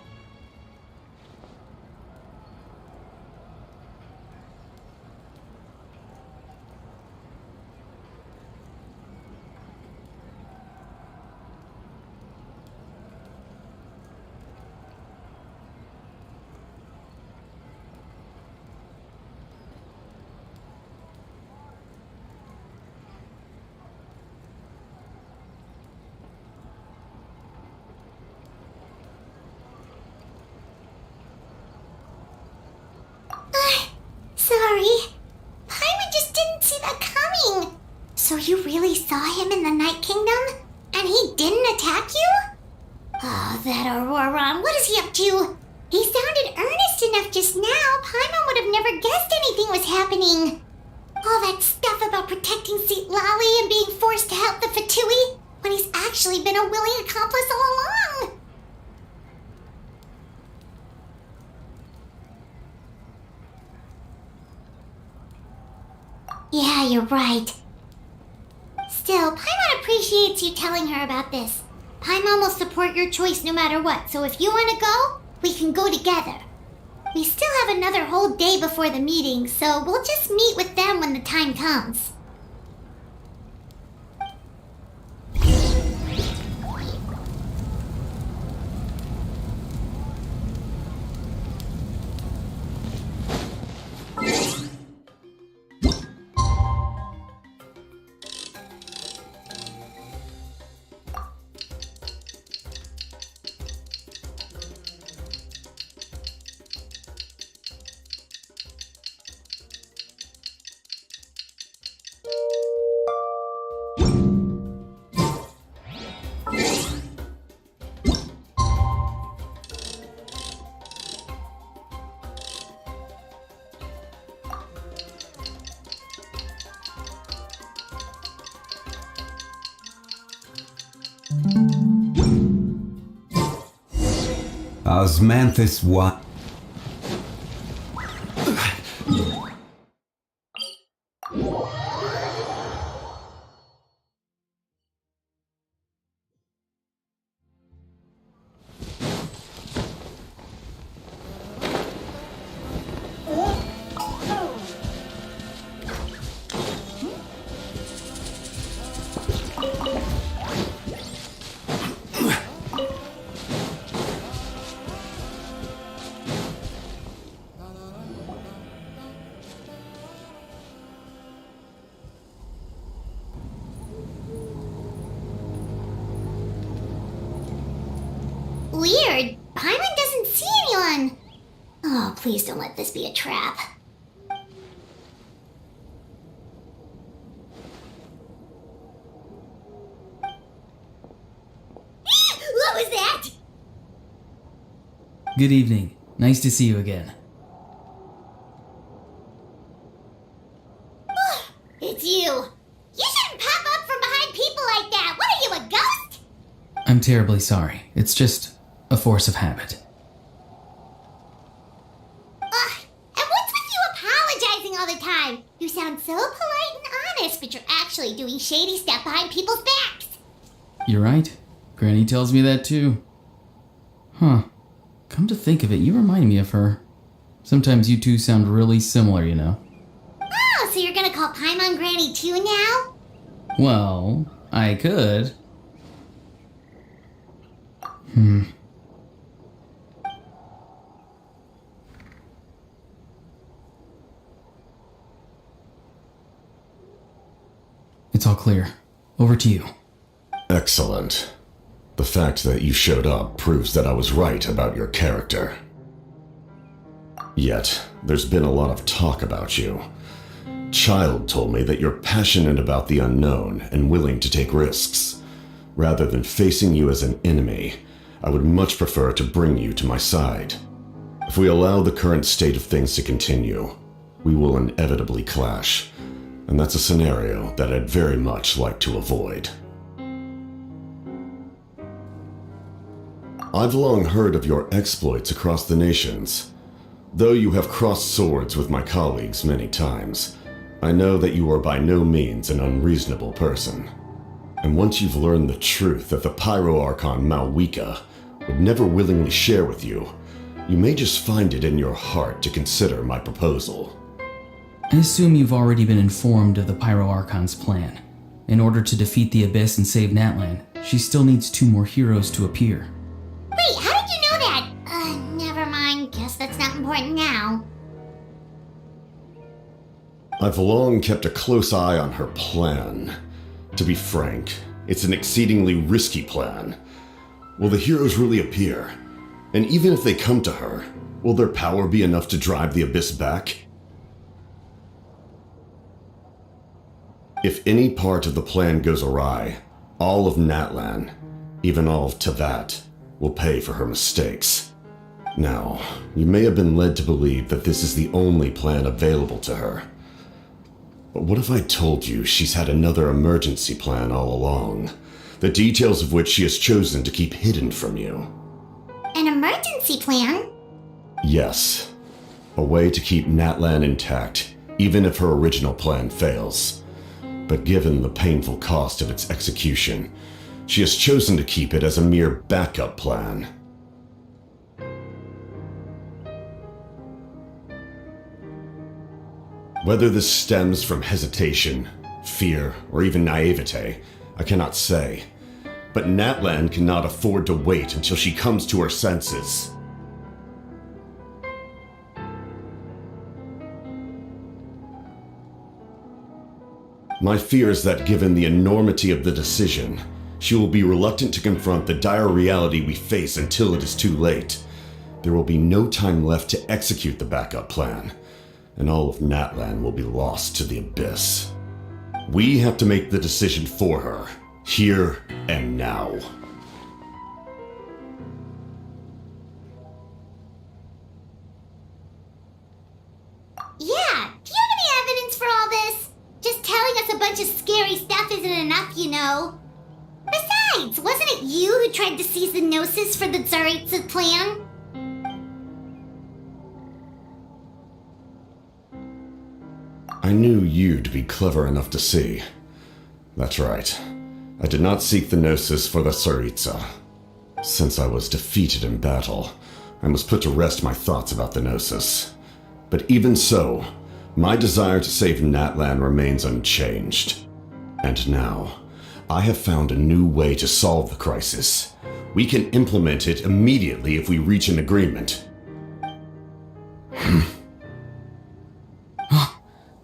Sorry. Paimon just didn't see that coming. So you really saw him in the Night Kingdom? And he didn't attack you? Oh, that Auroron, what is he up to? He sounded earnest enough just now. Paimon would have never guessed anything was happening. All that stuff about protecting Citlali and being forced to help the Fatui, when he's actually been a willing accomplice all along. Yeah, you're right. Still, Paimon appreciates you telling her about this. Paimon will support your choice no matter what, so if you want to go, we can go together. We still have another whole day before the meeting, so we'll just meet with them when the time comes. Osmanthus what? Weird. Paimon doesn't see anyone. Oh, please don't let this be a trap. What was that? Good evening. Nice to see you again. It's you. You shouldn't pop up from behind people like that. What are you, a ghost? I'm terribly sorry. It's just a force of habit. Ugh, and what's with you apologizing all the time? You sound so polite and honest, but you're actually doing shady stuff behind people's backs. You're right. Granny tells me that too. Huh. Come to think of it, you remind me of her. Sometimes you two sound really similar, you know. Oh, so you're gonna call Paimon Granny too now? Well, I could. It's all clear. Over to you. Excellent. The fact that you showed up proves that I was right about your character. Yet, there's been a lot of talk about you. Child told me that you're passionate about the unknown and willing to take risks. Rather than facing you as an enemy, I would much prefer to bring you to my side. If we allow the current state of things to continue, we will inevitably clash, and that's a scenario that I'd very much like to avoid. I've long heard of your exploits across the nations. Though you have crossed swords with my colleagues many times, I know that you are by no means an unreasonable person. And once you've learned the truth that the Pyro Archon Malwika would never willingly share with you, you may just find it in your heart to consider my proposal. I assume you've already been informed of the Pyro Archon's plan. In order to defeat the Abyss and save Natlan, she still needs 2 more heroes to appear. Wait, how did you know that? Never mind. Guess that's not important now. I've long kept a close eye on her plan. To be frank, it's an exceedingly risky plan. Will the heroes really appear? And even if they come to her, will their power be enough to drive the Abyss back? If any part of the plan goes awry, all of Natlan, even all of Teyvat, will pay for her mistakes. Now, you may have been led to believe that this is the only plan available to her. But what if I told you she's had another emergency plan all along, the details of which she has chosen to keep hidden from you? An emergency plan? Yes. A way to keep Natlan intact, even if her original plan fails. But given the painful cost of its execution, she has chosen to keep it as a mere backup plan. Whether this stems from hesitation, fear, or even naivete, I cannot say. But Natlan cannot afford to wait until she comes to her senses. My fear is that given the enormity of the decision, she will be reluctant to confront the dire reality we face until it is too late. There will be no time left to execute the backup plan, and all of Natlan will be lost to the Abyss. We have to make the decision for her, here and now. Yeah, do you have any evidence for all this? Just telling us a bunch of scary stuff isn't enough, you know. Besides, wasn't it you who tried to seize the Gnosis for the Tsaritsa plan? I knew you'd be clever enough to see. That's right. I did not seek the Gnosis for the Tsaritsa. Since I was defeated in battle, I must put to rest my thoughts about the Gnosis. But even so, my desire to save Natlan remains unchanged. And now, I have found a new way to solve the crisis. We can implement it immediately if we reach an agreement.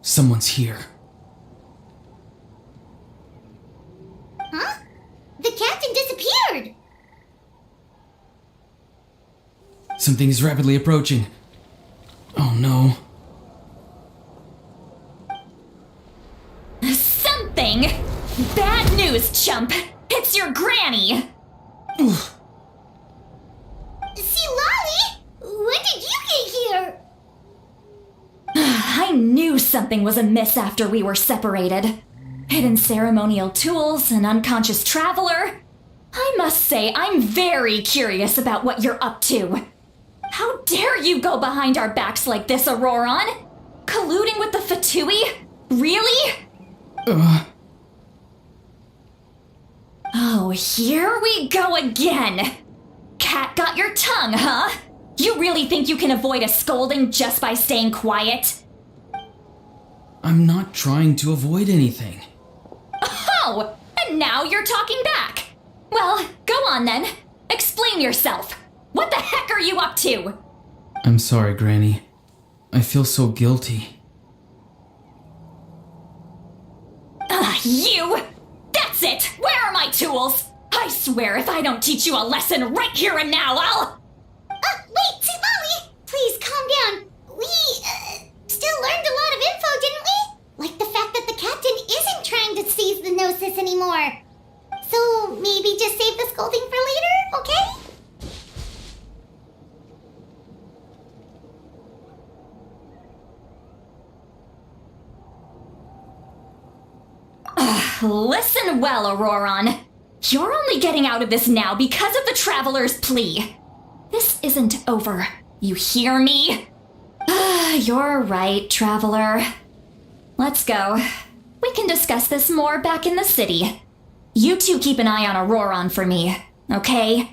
Someone's here. Huh? The captain disappeared! Something is rapidly approaching. Oh no. Something? Bad news, chump! It's your granny! See, Lolly? When did you get here? I knew something was amiss after we were separated. Hidden ceremonial tools, an unconscious traveler. I must say, I'm very curious about what you're up to. How dare you go behind our backs like this, Auroron? Colluding with the Fatui? Really? Oh, here we go again. Cat got your tongue, huh? You really think you can avoid a scolding just by staying quiet? I'm not trying to avoid anything. Oh, and now you're talking back. Well, go on then. Explain yourself. What the heck are you up to? I'm sorry, Granny. I feel so guilty. You! That's it! Where are my tools? I swear if I don't teach you a lesson right here and now, I'll... Wait, see, Lolly! Please, calm down. We, still learned a lot of info, didn't we? Like the fact that the captain isn't trying to seize the Gnosis anymore. So, maybe just save the scolding for later, okay? Listen well, Auroron. You're only getting out of this now because of the Traveler's plea. This isn't over. You hear me? You're right, Traveler. Let's go. We can discuss this more back in the city. You two keep an eye on Auroron for me, okay?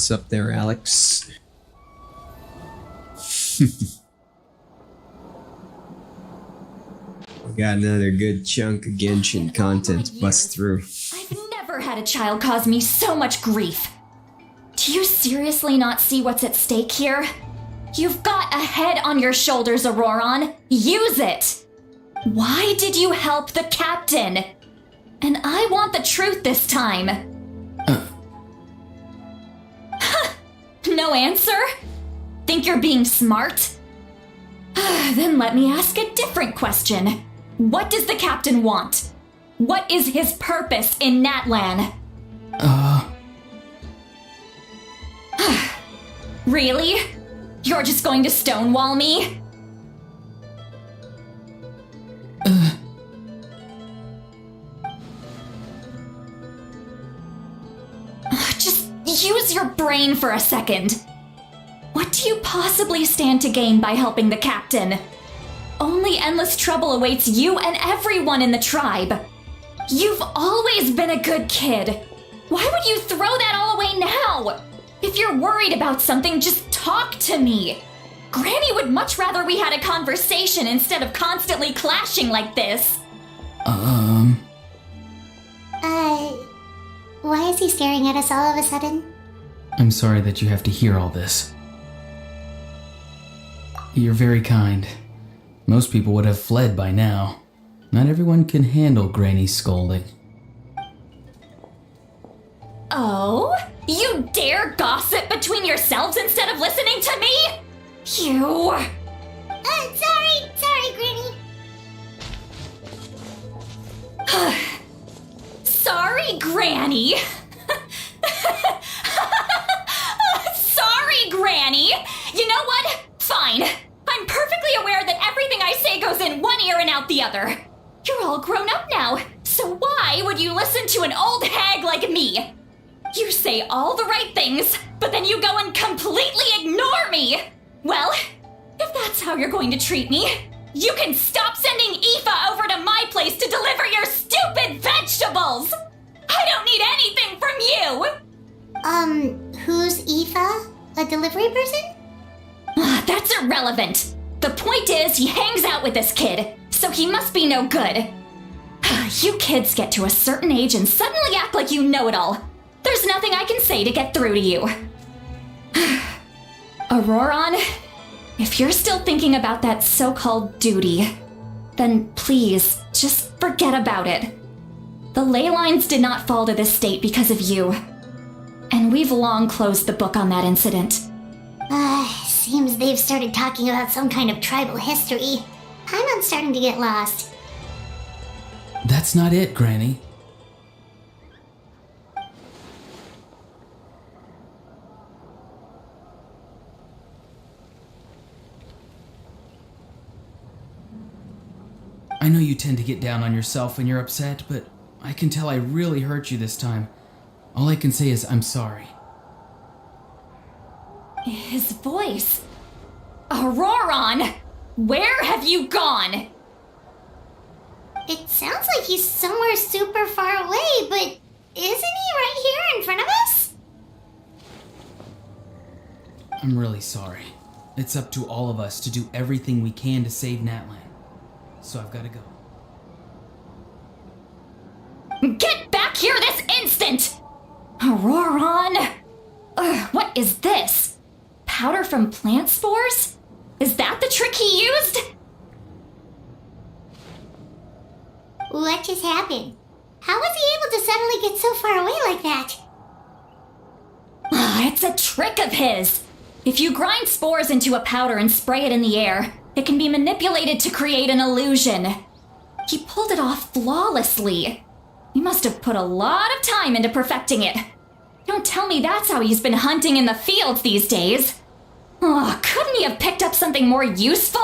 What's up there, Alex? We got another good chunk of Genshin content to bust through. I've never had a child cause me so much grief. Do you seriously not see what's at stake here? You've got a head on your shoulders, Auroron. Use it! Why did you help the captain? And I want the truth this time. No answer? Think you're being smart? Then let me ask a different question. What does the captain want? What is his purpose in Natlan? Really? You're just going to stonewall me? Just use your brain for a second. What do you possibly stand to gain by helping the captain? Only endless trouble awaits you and everyone in the tribe. You've always been a good kid. Why would you throw that all away now? If you're worried about something, just talk to me. Granny would much rather we had a conversation instead of constantly clashing like this. Why is he staring at us all of a sudden? I'm sorry that you have to hear all this. You're very kind. Most people would have fled by now. Not everyone can handle Granny's scolding. Oh? You You dare gossip between yourselves instead of listening to me? You... Sorry, Granny. Sorry, Granny. Sorry, Granny. You know what? Fine. I'm perfectly aware that everything I say goes in one ear and out the other. You're all grown up now, so why would you listen to an old hag like me? You say all the right things, but then you go and completely ignore me. Well, if that's how you're going to treat me, you can stop sending Aoife over to my place to deliver your stupid vegetables! I don't need anything from you! Who's Aoife? A delivery person? That's irrelevant. The point is, he hangs out with this kid, so he must be no good. You kids get to a certain age and suddenly act like you know it all. There's nothing I can say to get through to you. Auroron, if you're still thinking about that so-called duty, then please, just forget about it. The ley lines did not fall to this state because of you. And we've long closed the book on that incident. Seems they've started talking about some kind of tribal history. I'm starting to get lost. That's not it, Granny. I know you tend to get down on yourself when you're upset, but I can tell I really hurt you this time. All I can say is I'm sorry. His voice. Auroron! Where have you gone? It sounds like he's somewhere super far away, but isn't he right here in front of us? I'm really sorry. It's up to all of us to do everything we can to save Natlan. So I've got to go. Get back here this instant! Auroron! What is this? Powder from plant spores? Is that the trick he used? What just happened? How was he able to suddenly get so far away like that? It's a trick of his. If you grind spores into a powder and spray it in the air, it can be manipulated to create an illusion. He pulled it off flawlessly. He must have put a lot of time into perfecting it. Don't tell me that's how he's been hunting in the fields these days. Couldn't he have picked up something more useful?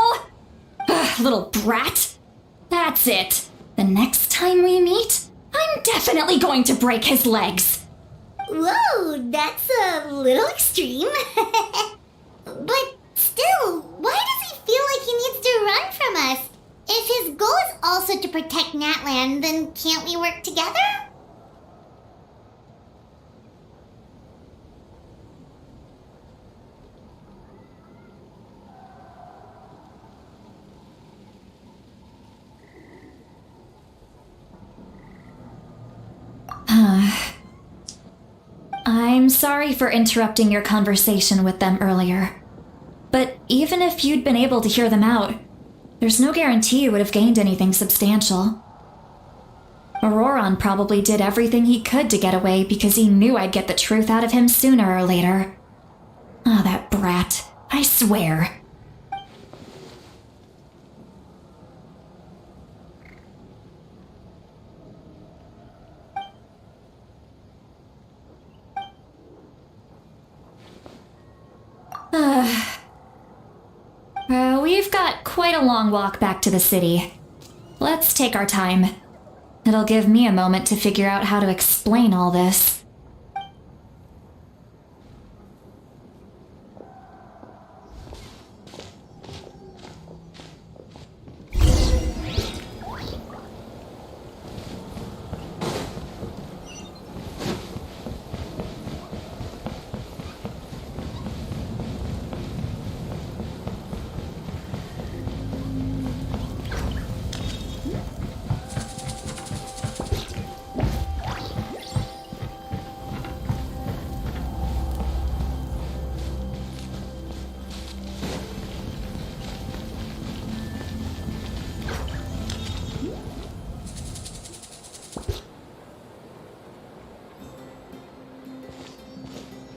Little brat. That's it. The next time we meet, I'm definitely going to break his legs. Whoa, that's a little extreme. But still, why does he feel like he needs to run from us? If his goal is also to protect Natlan, then can't we work together? I'm sorry for interrupting your conversation with them earlier. But even if you'd been able to hear them out, there's no guarantee you would have gained anything substantial. Auroron probably did everything he could to get away because he knew I'd get the truth out of him sooner or later. That brat. I swear. We've got quite a long walk back to the city. Let's take our time. It'll give me a moment to figure out how to explain all this.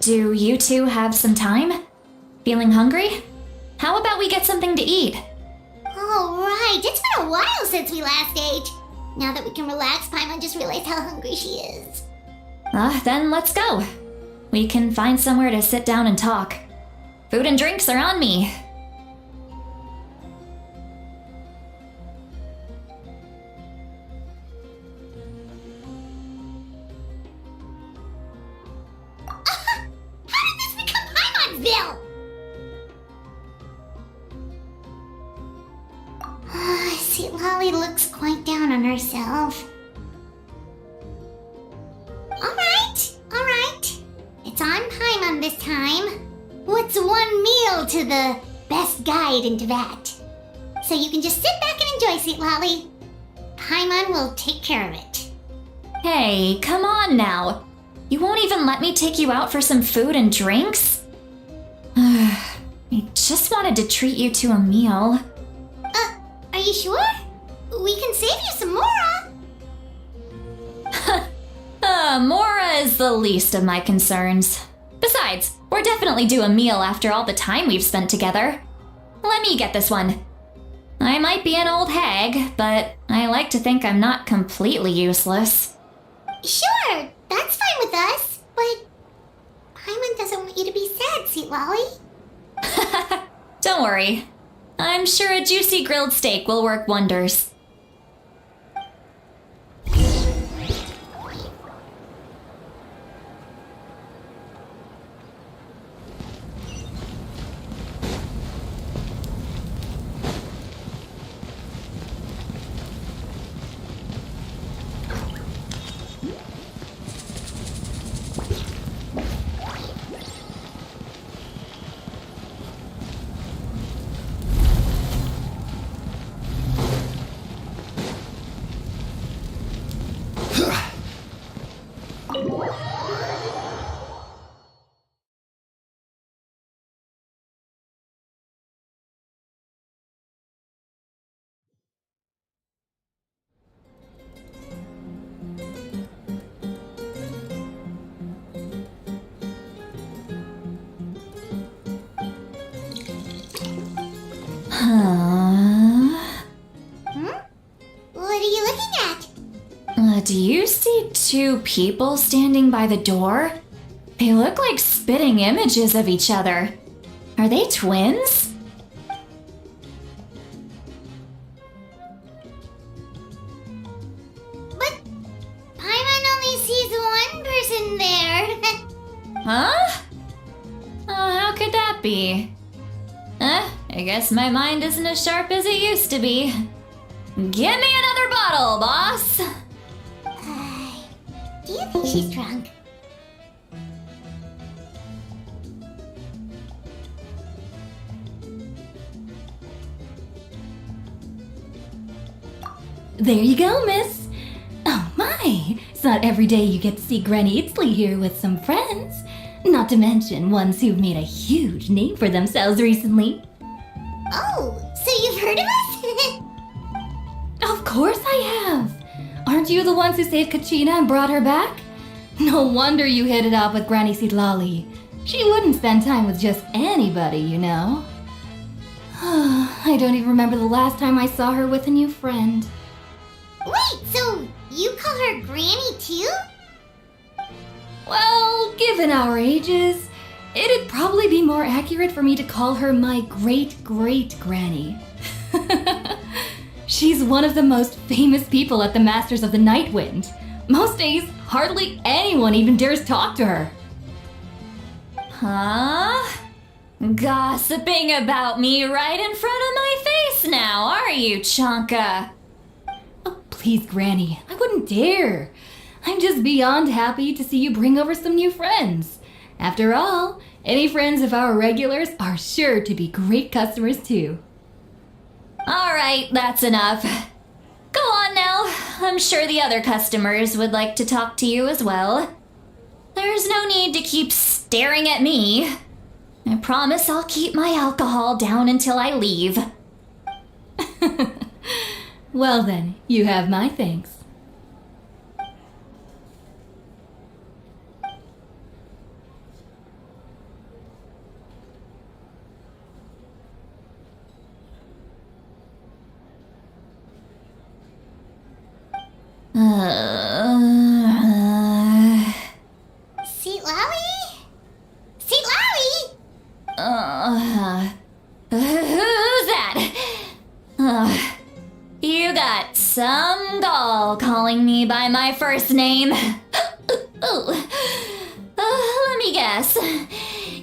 Do you two have some time? Feeling hungry? How about we get something to eat? Oh, right. It's been a while since we last ate. Now that we can relax, Paimon just realized how hungry she is. Then let's go. We can find somewhere to sit down and talk. Food and drinks are on me. How did this become Paimon'sville? See, Lolly looks quite down on herself. Alright. It's on Paimon this time. What's one meal to the best guide in Teyvat? So you can just sit back and enjoy, sweet Lolly. Paimon will take care of it. Hey, come on now. You won't even let me take you out for some food and drinks? I just wanted to treat you to a meal. Are you sure? We can save you some Mora. Mora is the least of my concerns. Besides, we're definitely due a meal after all the time we've spent together. Let me get this one. I might be an old hag, but I like to think I'm not completely useless. Sure, that's fine with us, but Paimon doesn't want you to be sad, sweet Lolly. Don't worry. I'm sure a juicy grilled steak will work wonders. What are you looking at? Do you see two people standing by the door? They look like spitting images of each other. Are they twins? But Paimon only sees one person there. Huh? Oh, how could that be? I guess my mind isn't as sharp as it used to be. Give me another bottle, boss! Do you think she's drunk? There you go, miss. Oh my, it's not every day you get to see Granny Itzley here with some friends. Not to mention ones who've made a huge name for themselves recently. Oh, so you've heard of us? Of course I have. Aren't you the ones who saved Kachina and brought her back? No wonder you hit it off with Granny Sidlali. She wouldn't spend time with just anybody, you know. I don't even remember the last time I saw her with a new friend. Wait, so you call her Granny too? Well, given our ages, it'd probably be more accurate for me to call her my great-great-granny. She's one of the most famous people at the Masters of the Nightwind. Most days, hardly anyone even dares talk to her. Huh? Gossiping about me right in front of my face now, are you, Chonka? Oh, please, Granny, I wouldn't dare. I'm just beyond happy to see you bring over some new friends. After all, any friends of our regulars are sure to be great customers too. All right, that's enough. Go on now. I'm sure the other customers would like to talk to you as well. There's no need to keep staring at me. I promise I'll keep my alcohol down until I leave. Well then, you have my thanks. Seat Lally? Seat Lally? Who's that? You got some gall calling me by my first name. Let me guess.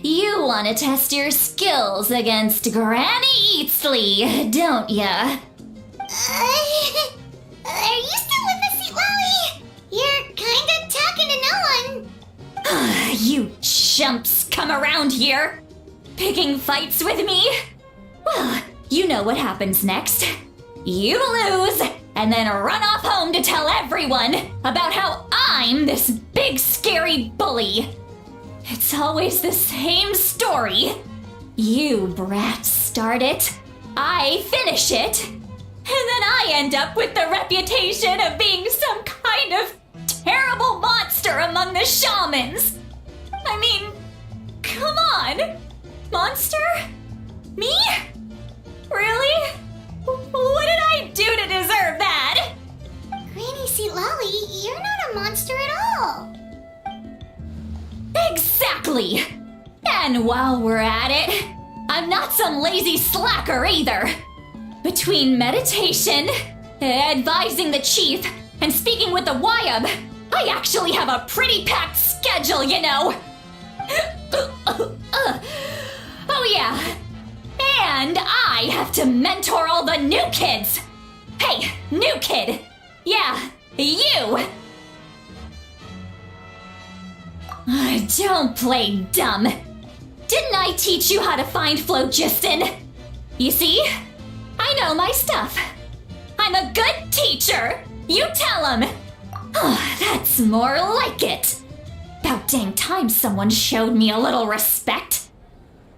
You want to test your skills against Granny Eatsley, don't ya? Are you still with us, Seat Lally? You're kinda talking to no one. You chumps come around here, picking fights with me? Well, you know what happens next. You lose, and then run off home to tell everyone about how I'm this big scary bully. It's always the same story. You brats start it, I finish it, and then I end up with the reputation of being some kind of terrible monster among the shamans. I mean, come on. Monster? Me? Really? What did I do to deserve that? Granny Seat Lally, you're not a monster at all. Exactly! And while we're at it, I'm not some lazy slacker either. Between meditation, advising the chief, and speaking with the Wyab, I actually have a pretty packed schedule, you know. Oh yeah. And I have to mentor all the new kids. Hey, new kid. Yeah, you. Don't play dumb. Didn't I teach you how to find phlogiston? You see? I know my stuff. I'm a good teacher. You tell him. That's more like it. About dang time someone showed me a little respect.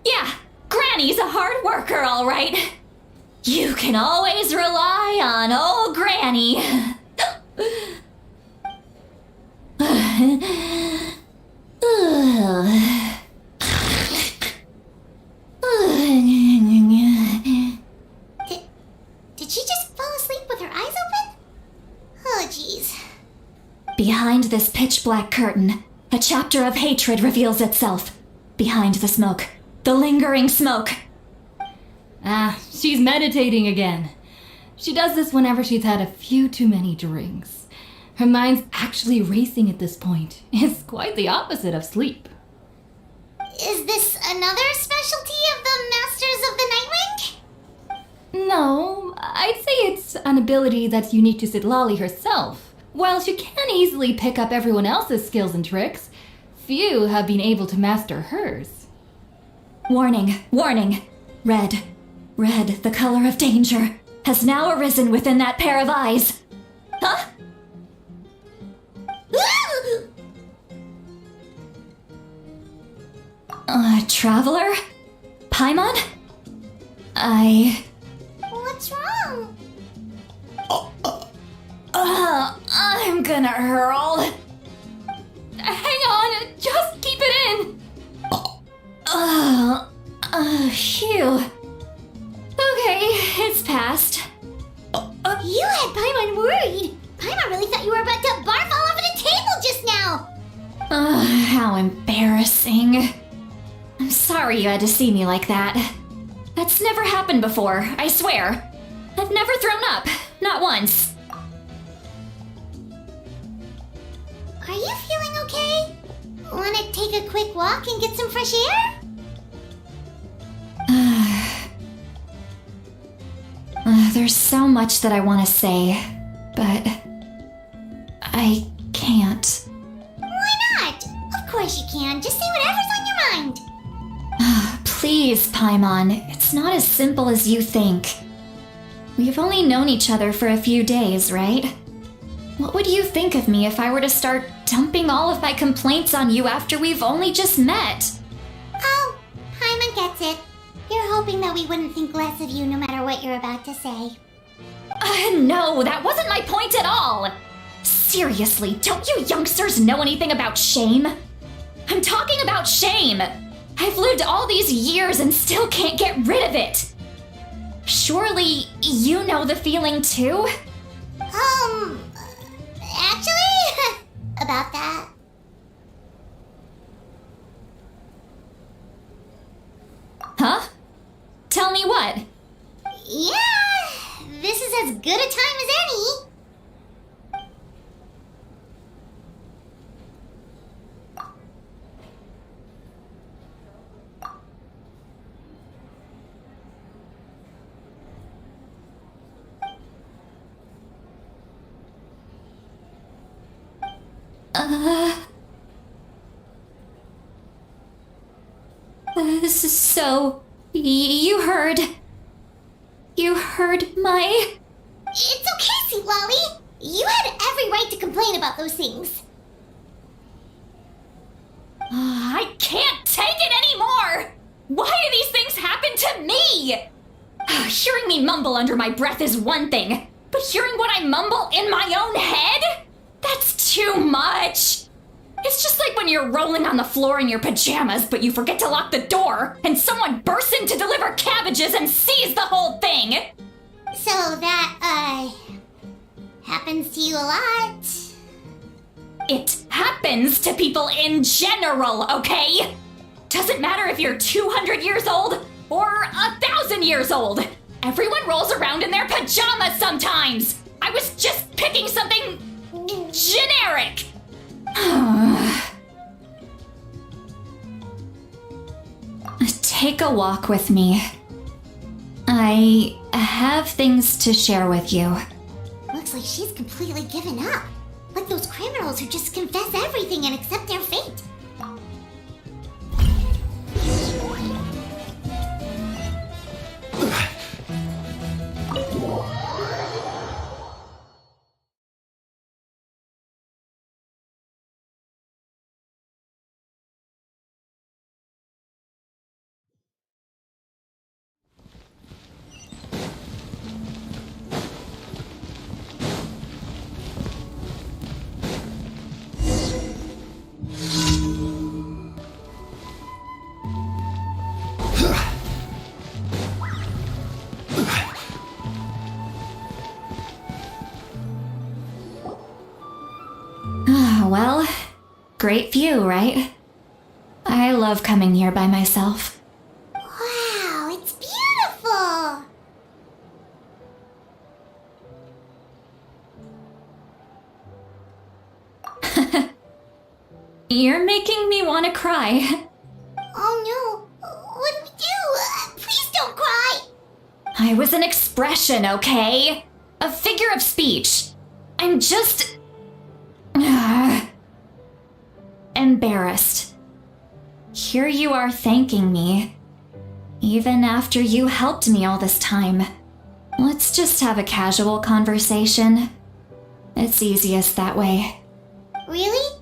Yeah, Granny's a hard worker, all right. You can always rely on old Granny. Did she just fall asleep with her eyes open? Oh, jeez. Behind this pitch black curtain, a chapter of hatred reveals itself. Behind the smoke, the lingering smoke. She's meditating again. She does this whenever she's had a few too many drinks. Her mind's actually racing at this point. It's quite the opposite of sleep. Is this another specialty of the Masters of the Nightwing? No, I'd say it's an ability that's unique to Citlali herself. While she can easily pick up everyone else's skills and tricks, few have been able to master hers. Warning, warning. Red, the color of danger, has now arisen within that pair of eyes. Huh? Traveler? Paimon? What's wrong? I'm gonna hurl. Hang on, just keep it in. Phew. Okay, it's passed. You had Paimon worried. Paimon really thought you were about to barf all over the table just now. How embarrassing. I'm sorry you had to see me like that. That's never happened before, I swear. I've never thrown up, not once. Are you feeling okay? Wanna take a quick walk and get some fresh air? There's so much that I want to say, but I can't. Why not? Of course you can. Just say whatever's on your mind. Please, Paimon, it's not as simple as you think. We've only known each other for a few days, right? What would you think of me if I were to start dumping all of my complaints on you after we've only just met? Oh, Paimon gets it. You're hoping that we wouldn't think less of you no matter what you're about to say. No, that wasn't my point at all. Seriously, don't you youngsters know anything about shame? I'm talking about shame. I've lived all these years and still can't get rid of it. Surely you know the feeling too? about that? Huh? Tell me what? Yeah, this is as good a time as any. So, you heard my... It's okay, Sweet Lolly. You had every right to complain about those things. I can't take it anymore! Why do these things happen to me? Hearing me mumble under my breath is one thing, but hearing what I mumble in my own head? That's too much! It's just like when you're rolling on the floor in your pajamas, but you forget to lock the door, and someone bursts in to deliver cabbages and sees the whole thing! So that, happens to you a lot. It happens to people in general, okay? Doesn't matter if you're 200 years old or 1,000 years old. Everyone rolls around in their pajamas sometimes. I was just picking something generic. Take a walk with me. I have things to share with you. Looks like she's completely given up. Like those criminals who just confess everything and accept their fate. Well, great view, right? I love coming here by myself. Wow, it's beautiful! You're making me want to cry. Oh no, what do we do? Please don't cry! I was an expression, okay? A figure of speech. I'm just... embarrassed. Here you are thanking me. Even after you helped me all this time. Let's just have a casual conversation. It's easiest that way. Really?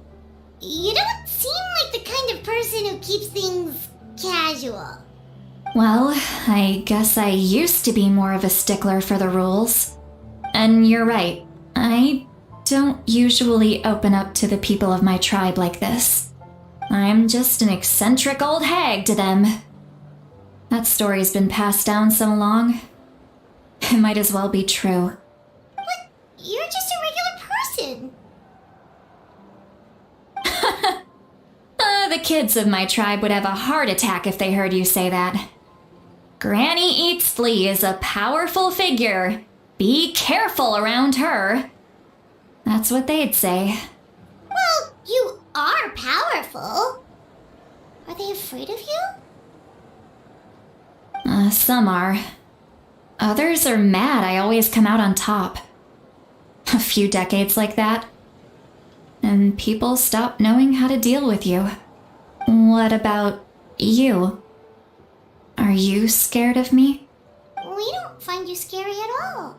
You don't seem like the kind of person who keeps things casual. Well, I guess I used to be more of a stickler for the rules. And you're right, I don't usually open up to the people of my tribe like this. I'm just an eccentric old hag to them. That story's been passed down so long, it might as well be true. But you're just a regular person. The kids of my tribe would have a heart attack if they heard you say that. Granny Eats Flea is a powerful figure. Be careful around her. That's what they'd say. Well, you are powerful. Are they afraid of you? Some are. Others are mad I always come out on top. A few decades like that, and people stop knowing how to deal with you. What about you? Are you scared of me? We don't find you scary at all.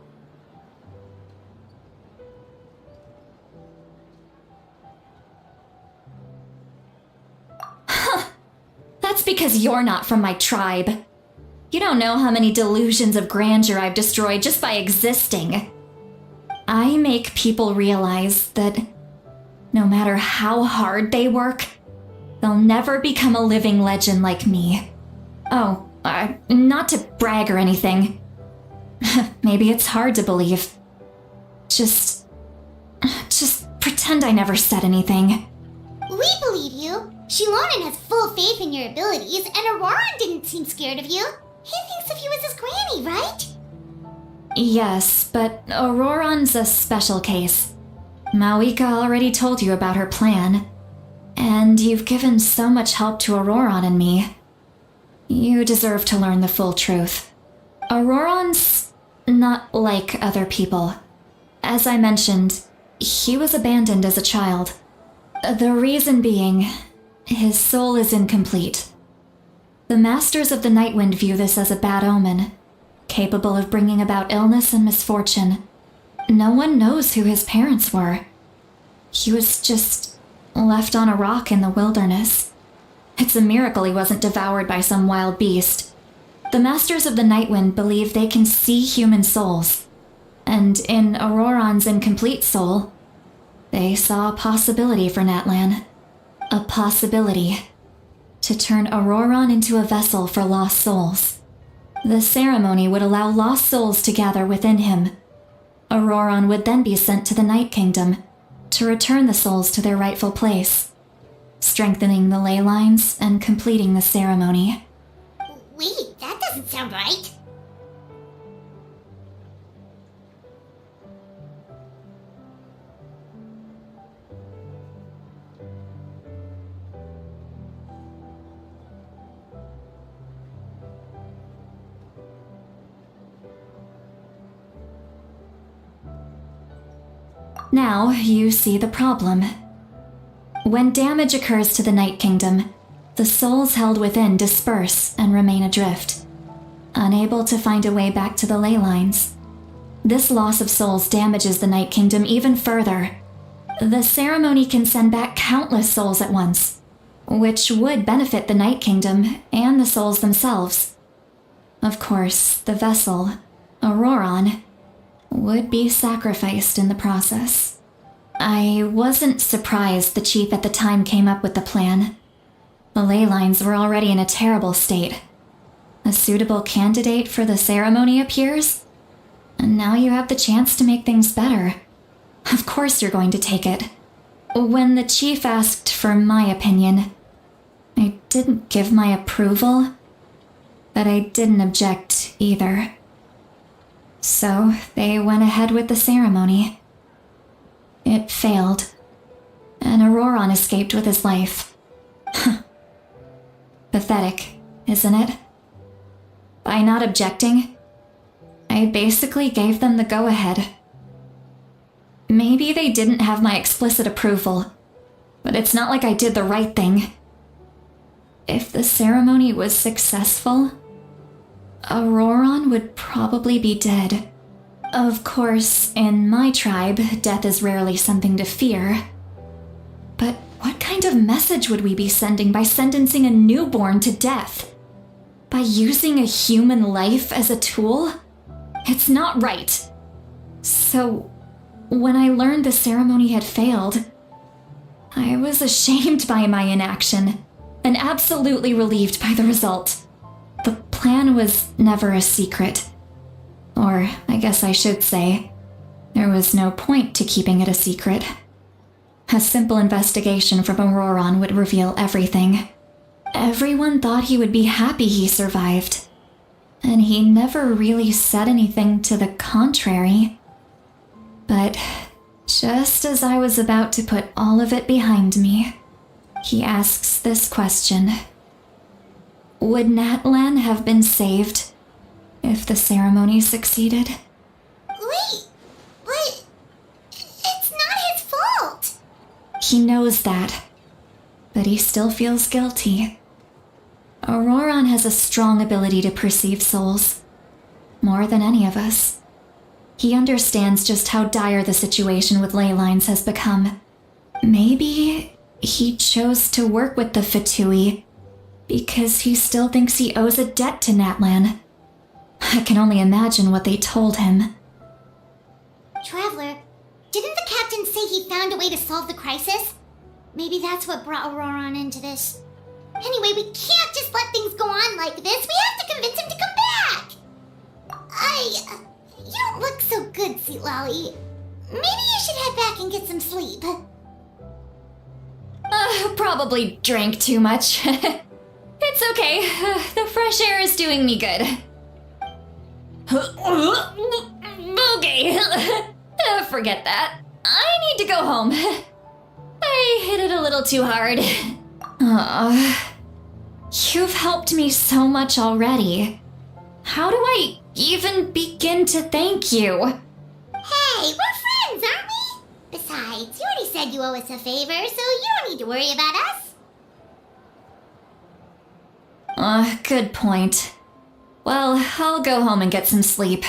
That's because you're not from my tribe. You don't know how many delusions of grandeur I've destroyed just by existing. I make people realize that no matter how hard they work, they'll never become a living legend like me. Oh, not to brag or anything. Maybe it's hard to believe. Just pretend pretend I never said anything. We believe you. Shilonen has full faith in your abilities, and Auroran didn't seem scared of you. He thinks of you as his granny, right? Yes, but Auroran's a special case. Mawika already told you about her plan, and you've given so much help to Auroran and me. You deserve to learn the full truth. Auroran's not like other people. As I mentioned, he was abandoned as a child. The reason being, his soul is incomplete. The Masters of the Nightwind view this as a bad omen, capable of bringing about illness and misfortune. No one knows who his parents were. He was just left on a rock in the wilderness. It's a miracle he wasn't devoured by some wild beast. The Masters of the Nightwind believe they can see human souls, and in Auroran's incomplete soul, they saw a possibility for Natlan. A possibility to turn Auroran into a vessel for lost souls. The ceremony would allow lost souls to gather within him. Auroran would then be sent to the Night Kingdom to return the souls to their rightful place, strengthening the ley lines and completing the ceremony. Wait, that doesn't sound right. Now you see the problem. When damage occurs to the Night Kingdom, the souls held within disperse and remain adrift, unable to find a way back to the ley lines. This loss of souls damages the Night Kingdom even further. The ceremony can send back countless souls at once, which would benefit the Night Kingdom and the souls themselves. Of course, the vessel, Auroran, would be sacrificed in the process. I wasn't surprised the chief at the time came up with the plan. The ley lines were already in a terrible state. A suitable candidate for the ceremony appears, and now you have the chance to make things better. Of course you're going to take it. When the chief asked for my opinion, I didn't give my approval, but I didn't object either. So they went ahead with the ceremony. It failed, and Auroran escaped with his life. Pathetic, isn't it? By not objecting, I basically gave them the go-ahead. Maybe they didn't have my explicit approval, but it's not like I did the right thing. If the ceremony was successful, Auroran would probably be dead. Of course, in my tribe, death is rarely something to fear. But what kind of message would we be sending by sentencing a newborn to death? By using a human life as a tool? It's not right. So, when I learned the ceremony had failed, I was ashamed by my inaction and absolutely relieved by the result. The plan was never a secret. Or, I guess I should say, there was no point to keeping it a secret. A simple investigation from Auroran would reveal everything. Everyone thought he would be happy he survived, and he never really said anything to the contrary. But just as I was about to put all of it behind me, he asks this question. Would Natlan have been saved if the ceremony succeeded? Wait, but it's not his fault. He knows that, but he still feels guilty. Auroran has a strong ability to perceive souls, more than any of us. He understands just how dire the situation with ley lines has become. Maybe he chose to work with the Fatui because he still thinks he owes a debt to Natlan. I can only imagine what they told him. Traveler, didn't the captain say he found a way to solve the crisis? Maybe that's what brought Auroran into this. Anyway, we can't just let things go on like this. We have to convince him to come back. You don't look so good, Sweet Lolly. Maybe you should head back and get some sleep. probably drank too much. It's okay. The fresh air is doing me good. Okay. Forget that. I need to go home. I hit it a little too hard. You've helped me so much already. How do I even begin to thank you? Hey, we're friends, aren't we? Besides, you already said you owe us a favor, so you don't need to worry about us. Good point. Well, I'll go home and get some sleep.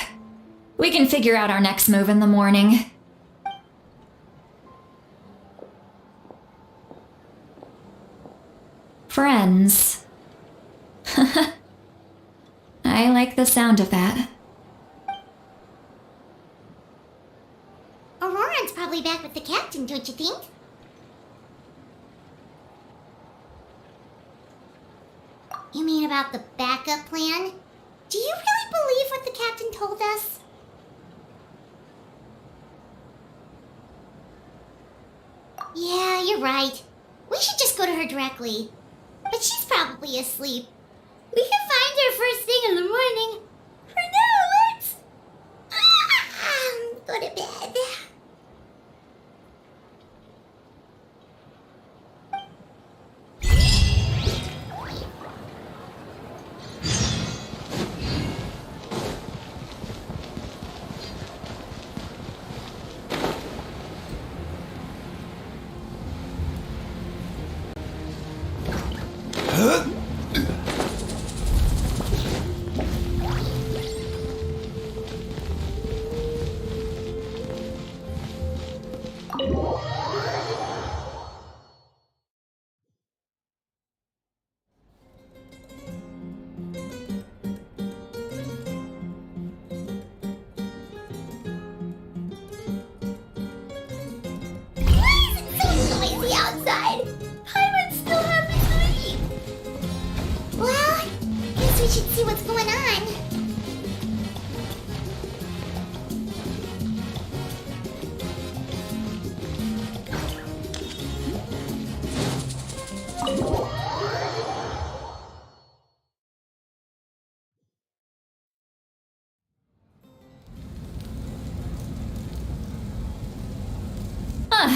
We can figure out our next move in the morning. Friends. I like the sound of that. Auroran's probably back with the captain, don't you think? You mean about the backup plan? Do you really believe what the captain told us? Yeah, you're right. We should just go to her directly. But she's probably asleep. We can find her first thing in the morning. For now, let's... go to bed. Outside. Pirates still haven't sleep. Well, guess we should see what's going on.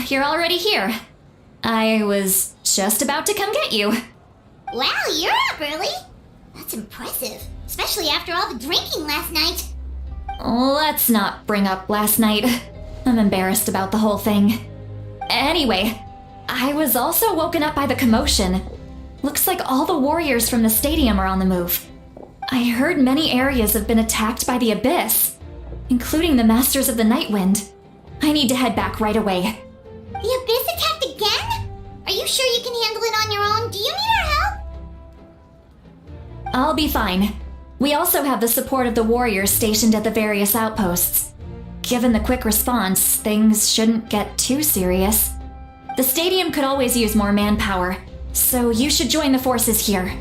You're already here. I was just about to come get you. Wow, you're up early. That's impressive, especially after all the drinking last night. Let's not bring up last night. I'm embarrassed about the whole thing. Anyway, I was also woken up by the commotion. Looks like all the warriors from the stadium are on the move. I heard many areas have been attacked by the Abyss, including the Masters of the Nightwind. I need to head back right away. The Abyss attacked again? Are you sure you can handle it on your own? Do you need our help? I'll be fine. We also have the support of the warriors stationed at the various outposts. Given the quick response, things shouldn't get too serious. The stadium could always use more manpower, so you should join the forces here.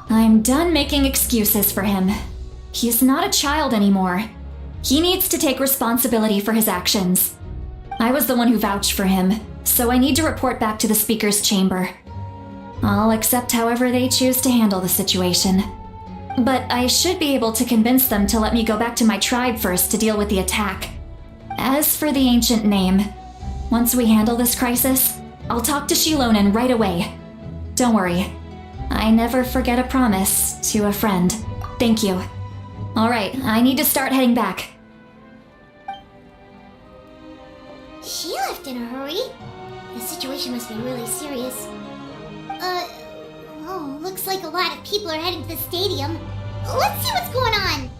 I'm done making excuses for him. He's not a child anymore. He needs to take responsibility for his actions. I was the one who vouched for him, so I need to report back to the Speaker's Chamber. I'll accept however they choose to handle the situation. But I should be able to convince them to let me go back to my tribe first to deal with the attack. As for the ancient name, once we handle this crisis, I'll talk to Shilonen right away. Don't worry, I never forget a promise to a friend. Thank you. Alright, I need to start heading back. She left in a hurry. The situation must be really serious. Looks like a lot of people are heading to the stadium. Let's see what's going on.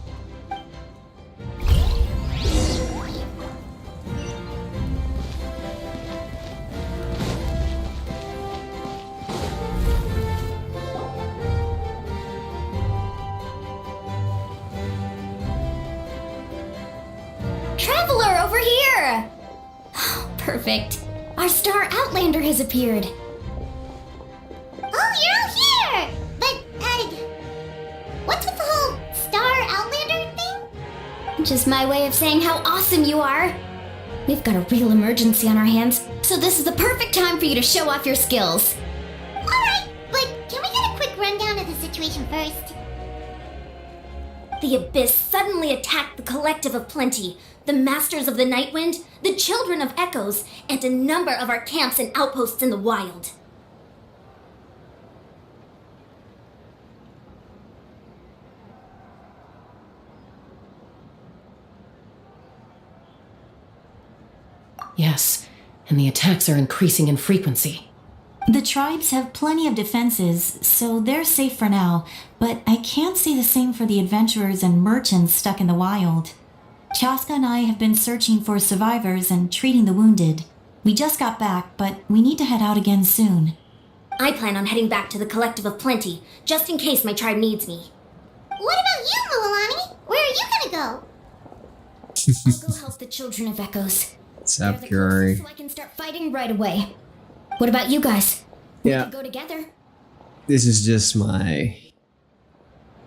Traveler, over here! Perfect. Our star Outlander has appeared. Oh, you're all here! But, what's with the whole Star Outlander thing? Just my way of saying how awesome you are. We've got a real emergency on our hands, so this is the perfect time for you to show off your skills. situation first. The Abyss suddenly attacked the Collective of Plenty, the Masters of the Nightwind, the Children of Echoes, and a number of our camps and outposts in the wild. Yes, and the attacks are increasing in frequency. The tribes have plenty of defenses, so they're safe for now, but I can't say the same for the adventurers and merchants stuck in the wild. Chaska and I have been searching for survivors and treating the wounded. We just got back, but we need to head out again soon. I plan on heading back to the Collective of Plenty, just in case my tribe needs me. What about you, Mualani? Where are you gonna go? I'll go help the Children of Echoes. What's up, They're the Curry? closest, so I can start fighting right away. What about you guys? Yeah. We could go together. This is just my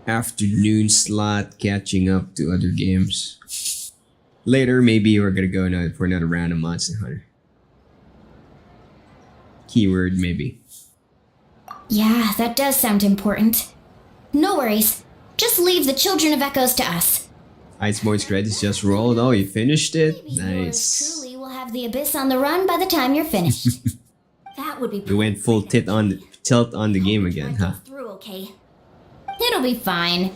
afternoon slot catching up to other games. Later, maybe we're gonna go for another round of Monster Hunter. Keyword, maybe. Yeah, that does sound important. No worries. Just leave the Children of Echoes to us. Iceborne's credits just rolled. Oh, you finished it? Maybe yours Nice. truly will have the Abyss on the run by the time you're finished. That would be We went full tilt on the game again, huh? through, okay? It'll be fine.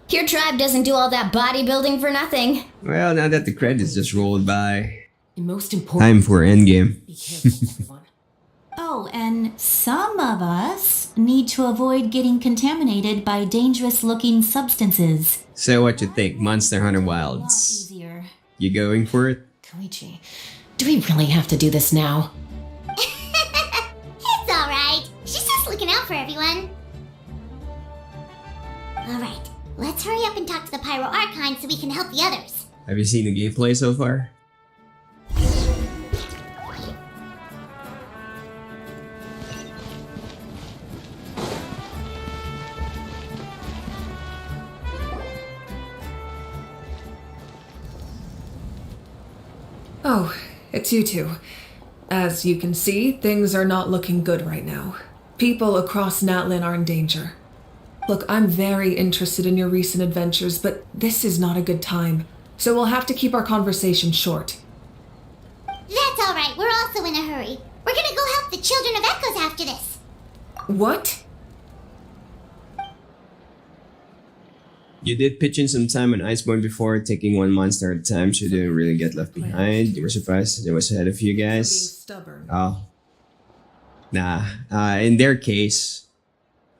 Your tribe doesn't do all that bodybuilding for nothing. Well, now that the credits just rolled by, And most important, time for endgame. be careful, everyone. Oh, and some of us need to avoid getting contaminated by dangerous-looking substances. So what you think, Monster Hunter A lot Wilds? easier. You going for it? Koichi, do we really have to do this now? It's alright. She's just looking out for everyone. Alright, let's hurry up and talk to the Pyro Archon so we can help the others. Have you seen the gameplay so far? Oh, it's you two. As you can see, things are not looking good right now. People across Natlin are in danger. Look, I'm very interested in your recent adventures, but this is not a good time. So we'll have to keep our conversation short. That's alright, we're also in a hurry. We're gonna go help the Children of Echoes after this. What? You did pitch in some time on Iceborne before, taking one monster at a time, so you didn't really get left behind. You were surprised there was ahead of you Being guys. stubborn. Oh. Nah. In their case,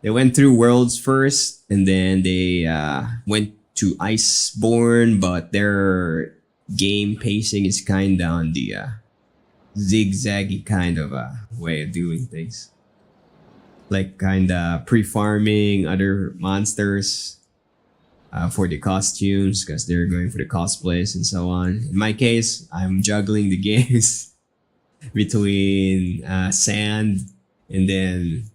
they went through Worlds first, and then they went to Iceborne, but their game pacing is kinda on the zigzaggy kind of way of doing things. Like kinda pre-farming other monsters for the costumes, because they're going for the cosplays and so on. In my case, I'm juggling the games between Sand, and then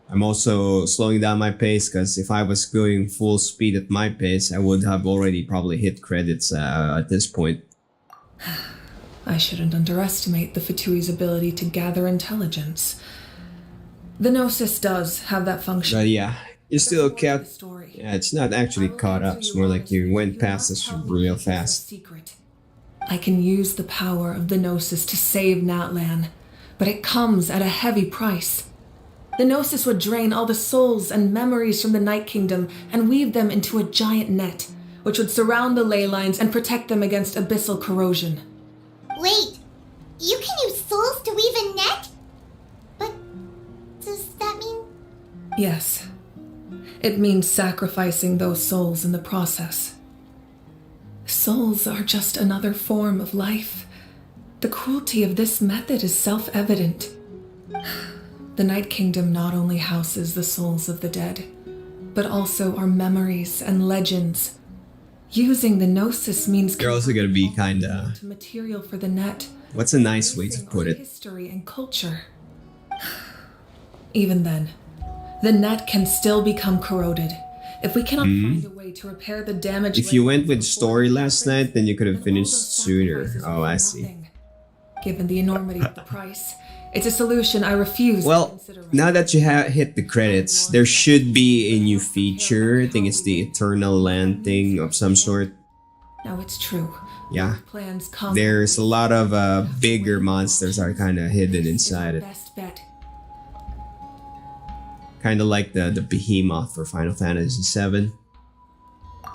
I'm also slowing down my pace, because if I was going full speed at my pace, I would have already probably hit credits at this point. I shouldn't underestimate the Fatui's ability to gather intelligence. The Gnosis does have that function. But yeah, you still That's more of the kept. story. Yeah, it's not actually caught up. It's more like you went past this real fast. Secret. I can use the power of the Gnosis to save Natlan, but it comes at a heavy price. The Gnosis would drain all the souls and memories from the Night Kingdom and weave them into a giant net, which would surround the ley lines and protect them against abyssal corrosion. Wait, you can use souls to weave a net? But does that mean... Yes. It means sacrificing those souls in the process. Souls are just another form of life. The cruelty of this method is self-evident. The Night Kingdom not only houses the souls of the dead, but also our memories and legends. Using the Gnosis means You're also gonna be kinda. to material for the net. What's a nice way to Erasing put our it? History and culture. Even then, the net can still become corroded. If we cannot find a way to repair the damage... If you laid went with before story the last process, night, then you could have then all finished those sooner. sacrifices Oh, were I for see. nothing. Given the enormity of the price, It's a solution I refuse to Well, consider. now that you have hit the credits, there should be a new feature. I think it's the Eternal Land thing of some sort. Now it's true. Yeah. Plans come. There's a lot of bigger monsters are kind of hidden inside it. Best bet. Kind of like the behemoth for Final Fantasy VII.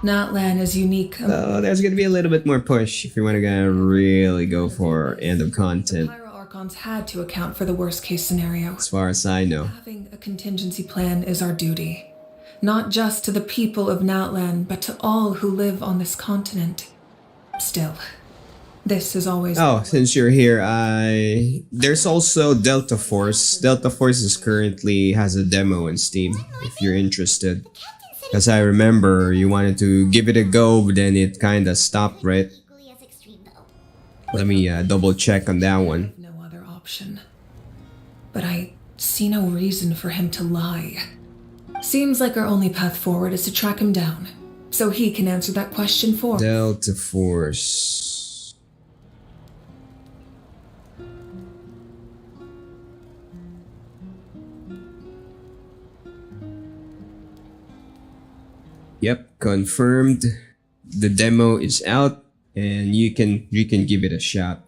Natlan is unique. So there's gonna be a little bit more push if you want to really go for end of content. Pyro Archons had to account for the worst case scenario. As far as I know. Having a contingency plan is our duty. Not just to the people of Natlan, but to all who live on this continent. Still, this is always... Oh, since you're here, there's also Delta Force. Delta Force is currently has a demo in Steam, if you're interested. Because I remember you wanted to give it a go, but then it kind of stopped, right? Let me double check on that one. No other option. But I see no reason for him to lie. Seems like our only path forward is to track him down, so he can answer that question for us. Delta Force. Yep, confirmed. The demo is out, and you can give it a shot.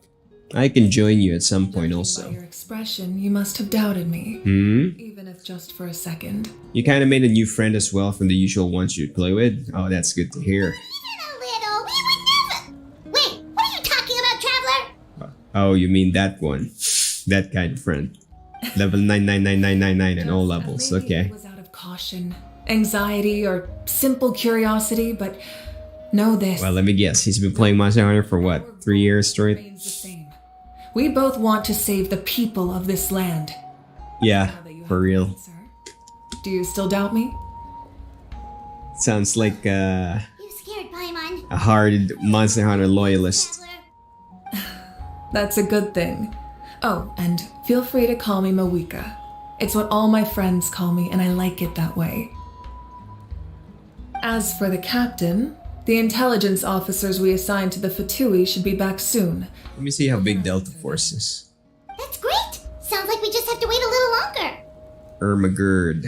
I can join you at some point also. By your expression, you must have doubted me. Even if just for a second. You kind of made a new friend as well from the usual ones you'd play with. Oh, that's good to hear. Even a little. We would never. Wait, what are you talking about, Traveler? Oh, you mean that one? That kind of friend. Level 99999 and all levels. Maybe Okay. it was out of caution, anxiety, or simple curiosity, but know this. Well, let me guess. He's been playing Monster Hunter for what? 3 years straight? Remains the same. We both want to save the people of this land. Yeah, Now that you for have real. an answer, do you still doubt me? Sounds like You scared, Paimon. a hard Monster Hunter loyalist. Traveler. That's a good thing. Oh, and feel free to call me Mawika. It's what all my friends call me, and I like it that way. As for the captain, the intelligence officers we assigned to the Fatui should be back soon. Let me see how big Delta Force is. That's great. Sounds like we just have to wait a little longer. Ermagerd.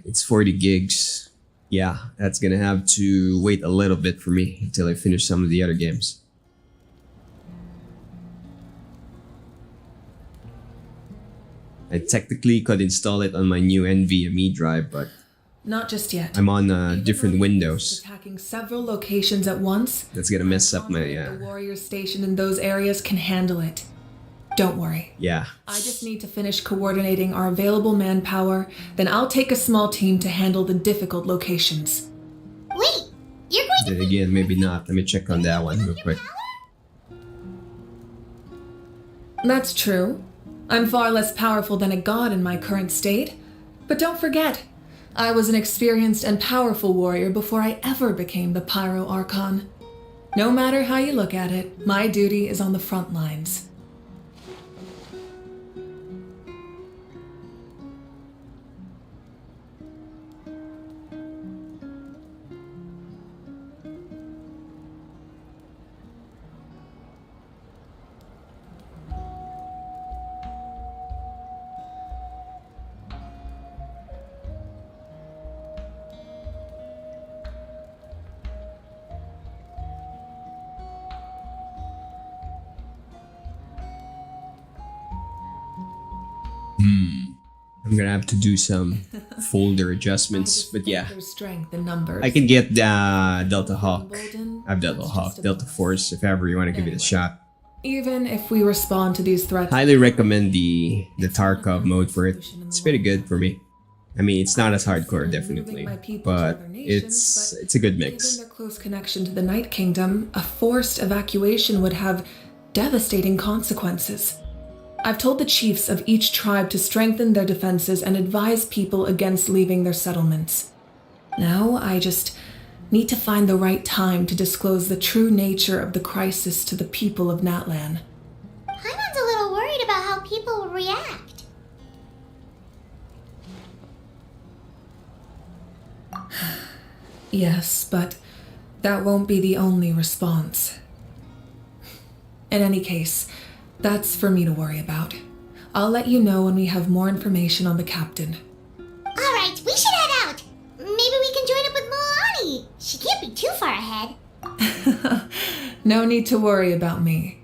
It's 40 gigs. Yeah, that's gonna have to wait a little bit for me until I finish some of the other games. I technically could install it on my new NVMe drive, but Not just yet. I'm on Even different though windows. Attacking several locations at once. That's gonna mess up my, The warriors stationed in those areas can handle it. Don't worry. yeah. I just need to finish coordinating our available manpower, then I'll take a small team to handle the difficult locations. Wait, you're going to Then again, maybe not. Let me check on that one real quick. That's true. I'm far less powerful than a god in my current state. But don't forget, I was an experienced and powerful warrior before I ever became the Pyro Archon. No matter how you look at it, my duty is on the front lines. I'm gonna have to do some folder adjustments, but yeah. There's strength in numbers. I can get Delta Hawk. I have Delta Hawk, Delta Force, if ever you want to give it a shot. Even if we respond to these threats, Highly recommend the Tarkov mode for it. It's pretty good for me. I mean, it's not as hardcore, definitely, but it's a good given mix. their close connection to the Night Kingdom, a forced evacuation would have devastating consequences. I've told the chiefs of each tribe to strengthen their defenses and advise people against leaving their settlements. Now I just need to find the right time to disclose the true nature of the crisis to the people of Natlan. Paimon's a little worried about how people will react. Yes, but that won't be the only response. In any case, that's for me to worry about. I'll let you know when we have more information on the captain. Alright, we should head out. Maybe we can join up with Moani. She can't be too far ahead. No need to worry about me.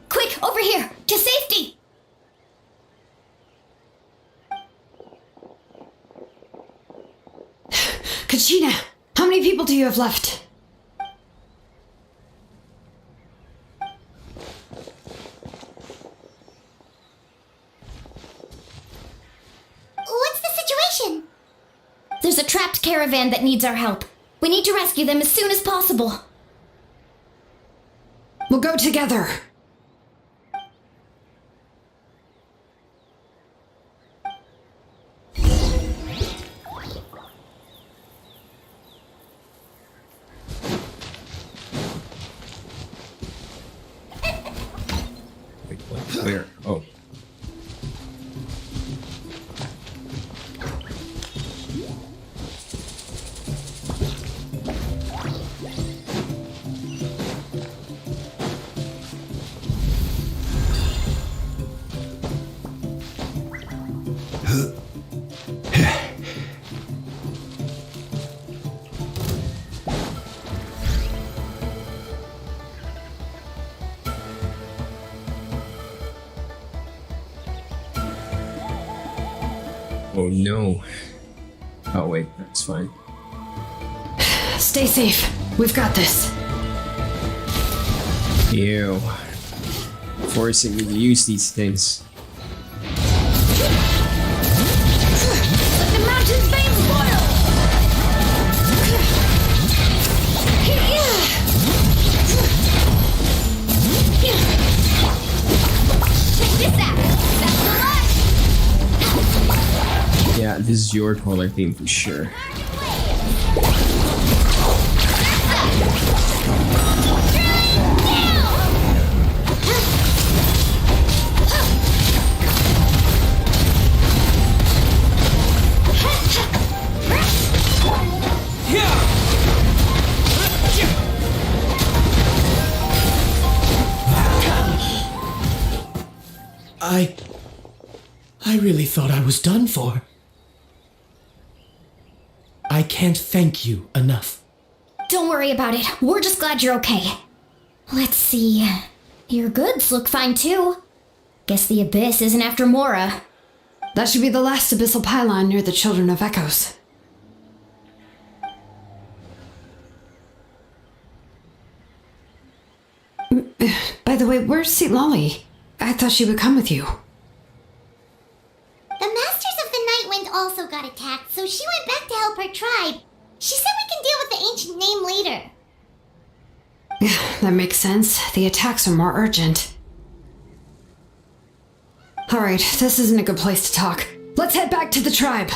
Quick, over here! To safety! Kachina, how many people do you have left? What's the situation? There's a trapped caravan that needs our help. We need to rescue them as soon as possible. We'll go together. Wait, what? Where? Oh. Oh no. Oh wait, that's fine. Stay safe. We've got this. Ew. Forcing me to use these things. Let the mountain's veins boil! Check this out! That's the rush! Yeah, this is your color theme for sure. I really thought I was done for. I can't thank you enough. Don't worry about it. We're just glad you're okay. Let's see. Your goods look fine too. Guess the Abyss isn't after Mora. That should be the last abyssal pylon near the Children of Echoes. By the way, where's Seat Lolly? I thought she would come with you. The Masters of the Night Wind also got attacked, so she went back to help her tribe. She said we can deal with the ancient name later. That makes sense. The attacks are more urgent. Alright, this isn't a good place to talk. Let's head back to the tribe.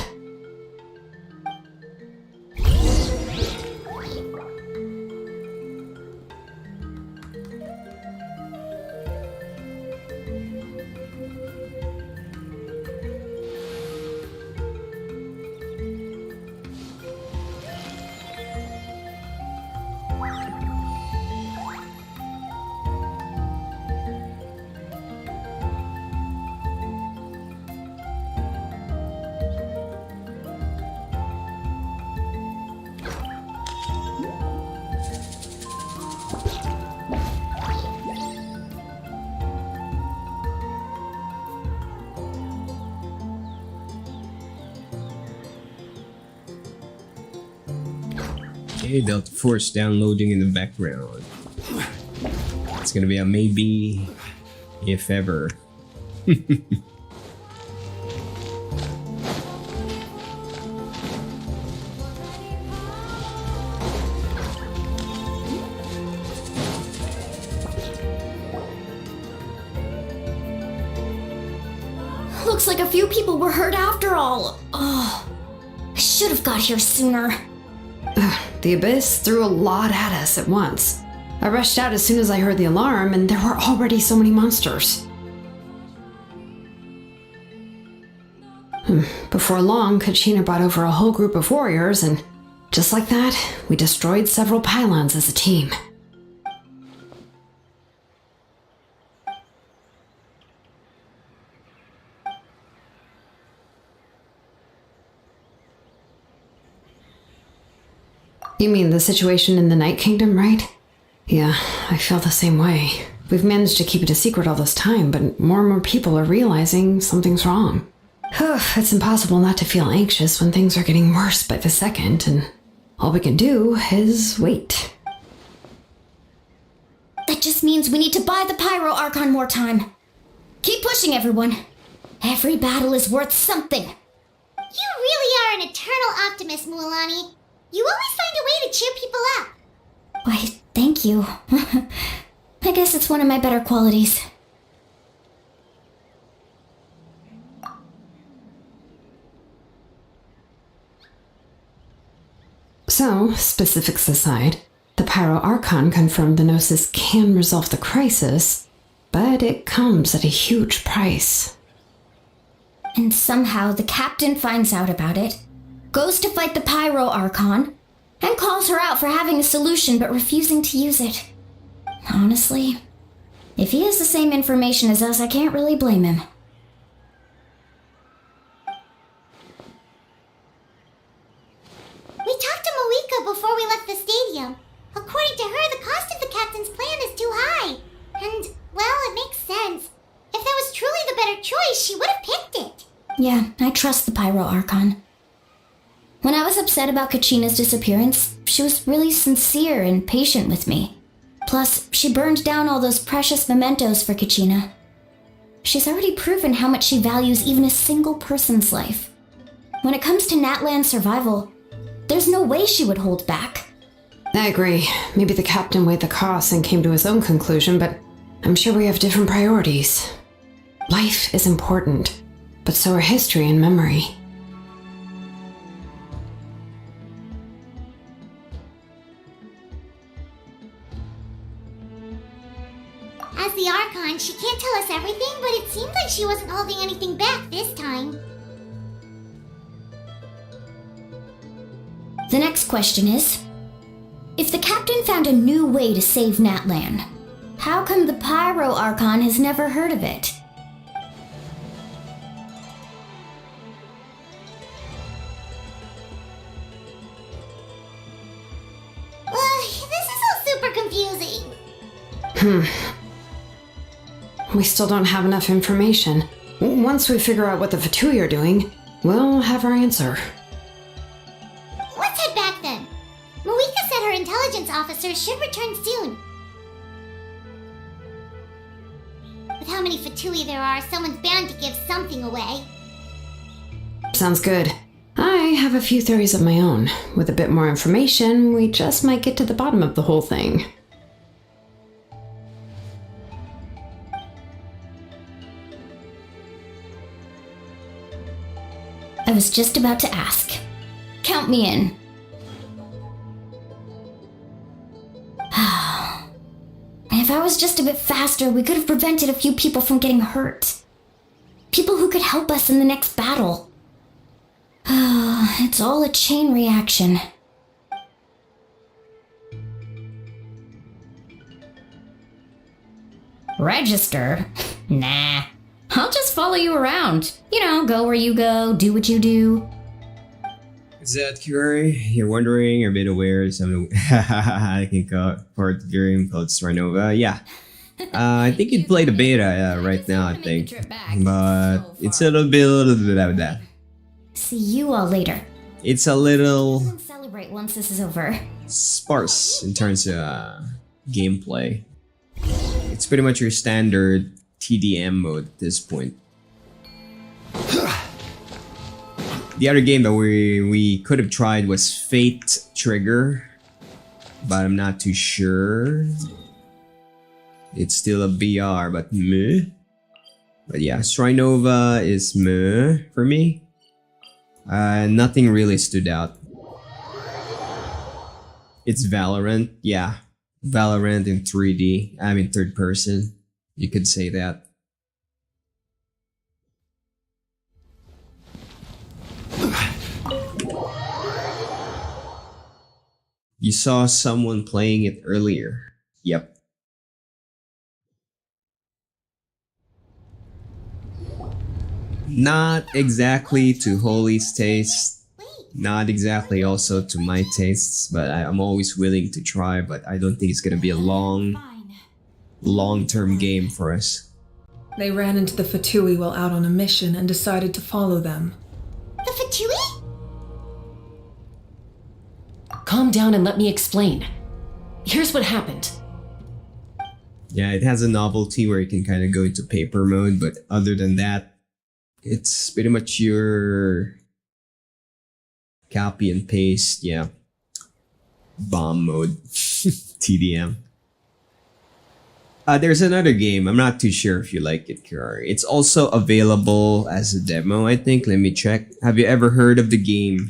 Okay, Delta Force downloading in the background. It's gonna be a maybe, if ever. Looks like a few people were hurt after all. Oh, I should have got here sooner. The Abyss threw a lot at us at once. I rushed out as soon as I heard the alarm, and there were already so many monsters. Before long, Kachina brought over a whole group of warriors, and just like that, we destroyed several pylons as a team. You mean the situation in the Night Kingdom, right? Yeah, I feel the same way. We've managed to keep it a secret all this time, but more and more people are realizing something's wrong. It's impossible not to feel anxious when things are getting worse by the second, and all we can do is wait. That just means we need to buy the Pyro Archon more time. Keep pushing, everyone. Every battle is worth something. You really are an eternal optimist, Mualani. You always find a way to cheer people up. Why, thank you. I guess it's one of my better qualities. So, specifics aside, the Pyro Archon confirmed the Gnosis can resolve the crisis, but it comes at a huge price. And somehow the captain finds out about it, goes to fight the Pyro Archon, and calls her out for having a solution but refusing to use it. Honestly, if he has the same information as us, I can't really blame him. We talked to Moika before we left the stadium. According to her, the cost of the captain's plan is too high. And, well, it makes sense. If that was truly the better choice, she would have picked it. Yeah, I trust the Pyro Archon. When I was upset about Kachina's disappearance, she was really sincere and patient with me. Plus, she burned down all those precious mementos for Kachina. She's already proven how much she values even a single person's life. When it comes to Natlan's survival, there's no way she would hold back. I agree. Maybe the captain weighed the costs and came to his own conclusion, but I'm sure we have different priorities. Life is important, but so are history and memory. As the Archon, she can't tell us everything, but it seemed like she wasn't holding anything back this time. The next question is, if the captain found a new way to save Natlan, how come the Pyro Archon has never heard of it? This is all super confusing. We still don't have enough information. Once we figure out what the Fatui are doing, we'll have our answer. Let's head back then. Moika said her intelligence officers should return soon. With how many Fatui there are, someone's bound to give something away. Sounds good. I have a few theories of my own. With a bit more information, we just might get to the bottom of the whole thing. I was just about to ask. Count me in. If I was just a bit faster, we could have prevented a few people from getting hurt. People who could help us in the next battle. It's all a chain reaction. Register? Nah. I'll just follow you around. You know, go where you go, do what you do. Is that Curie? You're wondering, you're a bit aware of some I think part of the game called Sranova. Yeah. I think you'd play the beta right now, I think. But it's a little bit of that. See you all later. It's a little Celebrate once this is over. sparse in terms of gameplay. It's pretty much your standard TDM mode at this point. The other game that we could have tried was Fate Trigger, but I'm not too sure. It's still a BR, but meh. But yeah, Strinova is meh for me. Nothing really stood out. It's Valorant, yeah. Valorant in 3D, I mean third person. You could say that. You saw someone playing it earlier. Yep. Not exactly to Holy's taste. Not exactly also to my tastes, but I'm always willing to try, but I don't think it's gonna be a long-term game for us. They ran into the Fatui while out on a mission and decided to follow them. The Fatui? Calm down and let me explain. Here's what happened. Yeah, it has a novelty where you can kind of go into paper mode, but other than that, it's pretty much your copy and paste, yeah. Bomb mode. TDM. There's another game. I'm not too sure if you like it, Kirari. It's also available as a demo, I think. Let me check. Have you ever heard of the game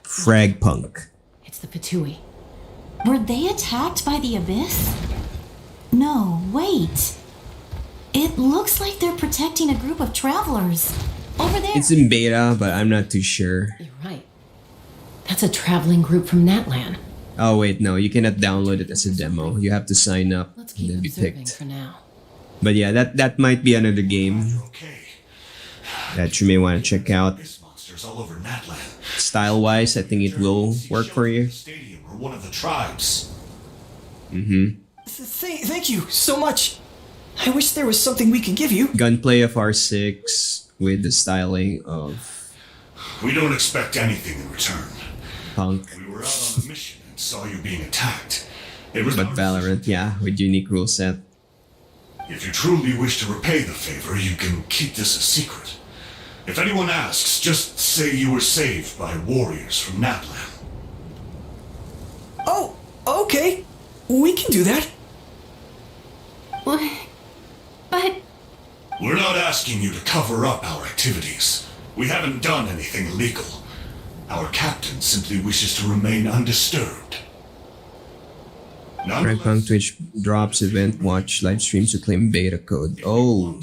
Fragpunk? It's the Fatui. Were they attacked by the Abyss? No, wait. It looks like they're protecting a group of travelers. Over there. It's in beta, but I'm not too sure. You're right. That's a traveling group from Natlan. Oh wait, no, you cannot download it as a demo. You have to sign up Let's and keep then be observing picked. for now. But yeah, that might be another game that you may want to check out. Monsters all over Natlan. Style-wise, I think it will work for you. Stadium or one of the tribes. Thank you so much. I wish there was something we could give you. Gunplay of R6 with the styling of We don't expect anything in return. Punk. We were out on a mission and saw you being attacked. It was But Valorant, yeah, with unique rule set. If you truly wish to repay the favor, you can keep this a secret. If anyone asks, just say you were saved by warriors from Natlan. Oh, okay. We can do that. But We're not asking you to cover up our activities. We haven't done anything illegal. Our captain simply wishes to remain undisturbed. Fragpunk Twitch drops event watch live streams to claim beta code. Oh.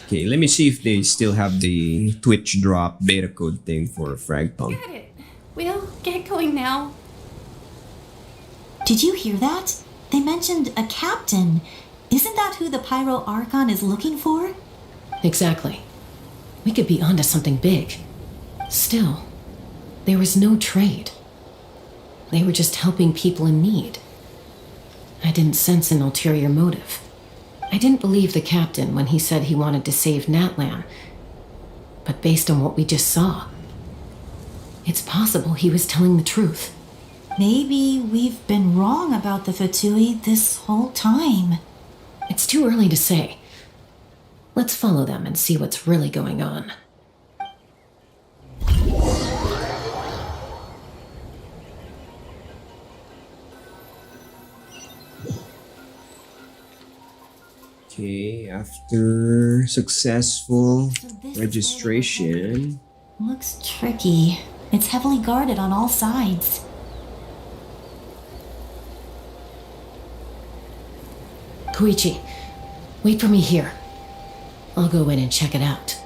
Okay, let me see if they still have the Twitch drop beta code thing for Fragpunk. got it. We'll get going now. Did you hear that? They mentioned a captain. Isn't that who the Pyro Archon is looking for? Exactly. We could be onto something big. Still, there was no trade. They were just helping people in need. I didn't sense an ulterior motive. I didn't believe the captain when he said he wanted to save Natlan. But based on what we just saw, it's possible he was telling the truth. Maybe we've been wrong about the Fatui this whole time. It's too early to say. Let's follow them and see what's really going on. Okay, after successful registration. Looks tricky. It's heavily guarded on all sides. Koichi, wait for me here. I'll go in and check it out.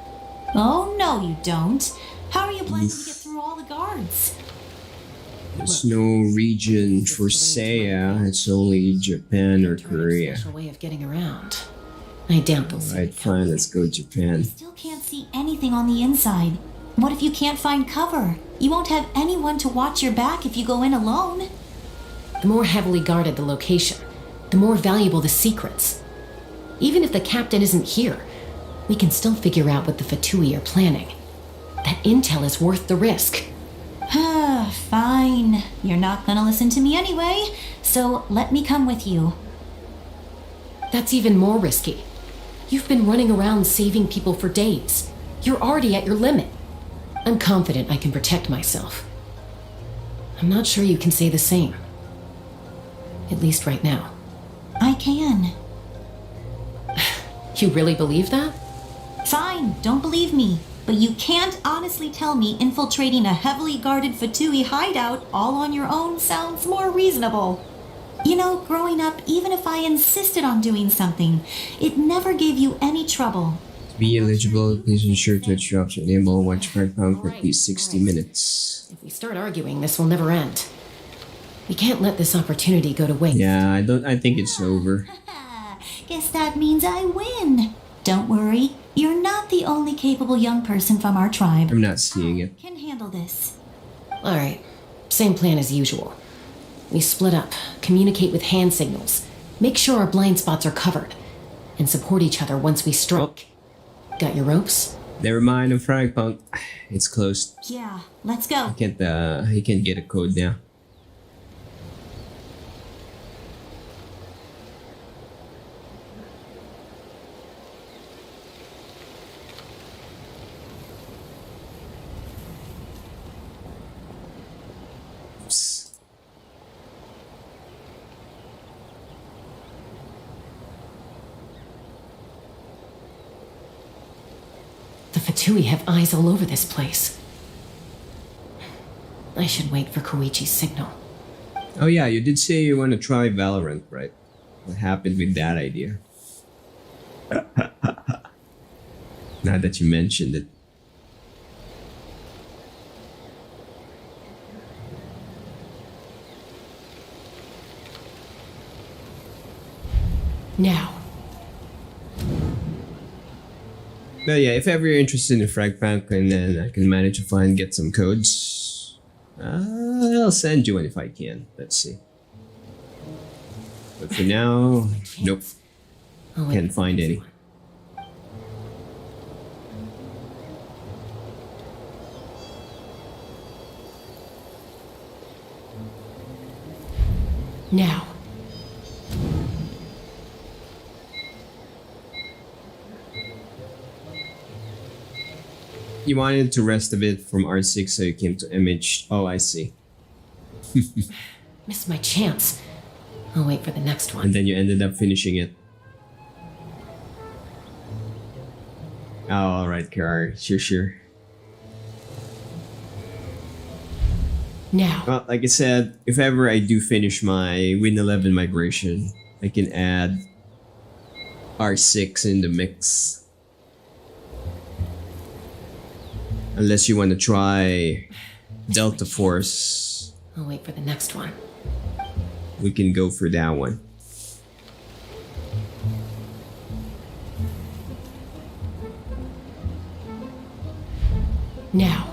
Oh, no, you don't. How are you planning to get through all the guards? There's no region for Seiya. It's only Japan or Korea. Special way of getting around. I doubt they'll see. Alright, fine, let's go Japan. Still can't see anything on the inside. What if you can't find cover? You won't have anyone to watch your back if you go in alone. The more heavily guarded the location, the more valuable the secrets. Even if the captain isn't here, we can still figure out what the Fatui are planning. That intel is worth the risk. Fine. You're not gonna listen to me anyway, so let me come with you. That's even more risky. You've been running around saving people for days. You're already at your limit. I'm confident I can protect myself. I'm not sure you can say the same. At least right now. I can. You really believe that? Fine, don't believe me. But you can't honestly tell me infiltrating a heavily guarded Fatui hideout all on your own sounds more reasonable. You know, growing up, even if I insisted on doing something, it never gave you any trouble. To be eligible, please ensure Twitch drops enable watch £5 for at least 60 minutes. If we start arguing, this will never end. We can't let this opportunity go to waste. Yeah, I think it's over. Guess that means I win. Don't worry, you're not the only capable young person from our tribe. I'm not seeing it. Can handle this. Alright, same plan as usual. We split up, communicate with hand signals, make sure our blind spots are covered, and support each other once we strike. Got your ropes? Never mind, I'm Frank Punk. It's closed. Yeah, let's go. He can't get a code now. The Fatui have eyes all over this place. I should wait for Koichi's signal. Oh yeah, you did say you want to try Valorant, right? What happened with that idea? Now that you mentioned it. Now. But yeah, if ever you're interested in Frank Punk and then I can manage to get some codes, I'll send you one if I can. Let's see. But for now, nope. Can't find any. Now. You wanted to rest a bit from R6, so you came to MH. Oh, I see. Missed my chance. I'll wait for the next one. And then you ended up finishing it. Oh, alright, Kara. Sure. Now. Well, like I said, if ever I do finish my Win 11 migration, I can add R6 in the mix. Unless you want to try Delta Force. I'll wait for the next one. We can go for that one. Now.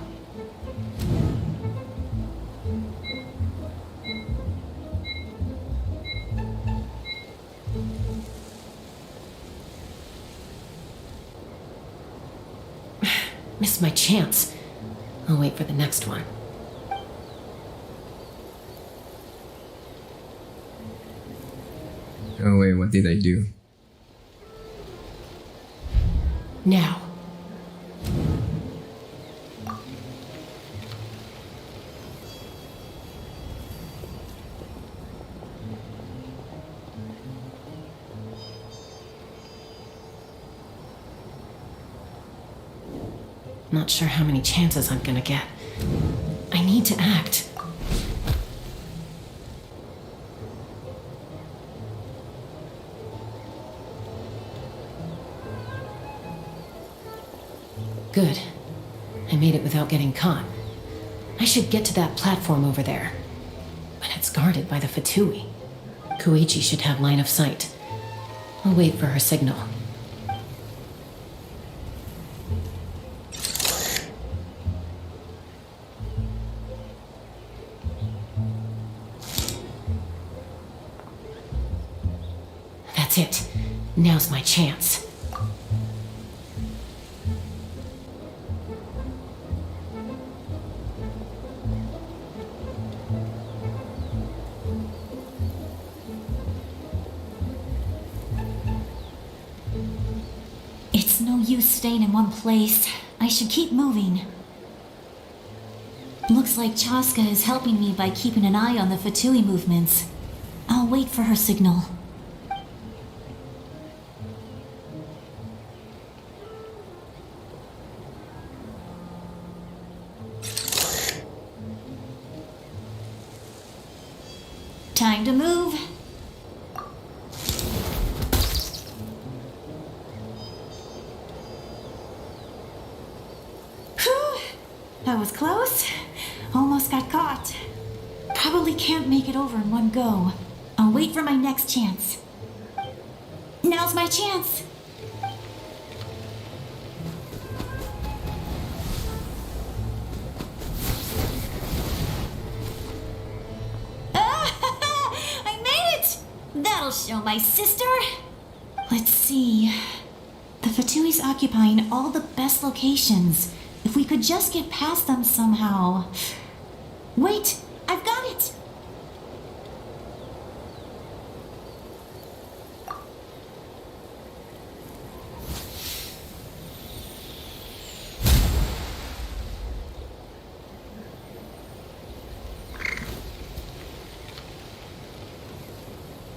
Missed my chance. I'll wait for the next one. Oh wait, what did I do? Now. Not sure how many chances I'm gonna get. I need to act. Good. I made it without getting caught. I should get to that platform over there. But it's guarded by the Fatui. Koichi should have line of sight. I'll wait for her signal. That's it. Now's my chance. No use staying in one place. I should keep moving. Looks like Chaska is helping me by keeping an eye on the Fatui movements. I'll wait for her signal. Time to move. Whew. That was close. Almost got caught. Probably can't make it over in one go. I'll wait for my next chance. Now's my chance. I made it! That'll show my sister. Let's see. The Fatui's occupying all the best locations. If we could just get past them somehow. Wait, I've got it!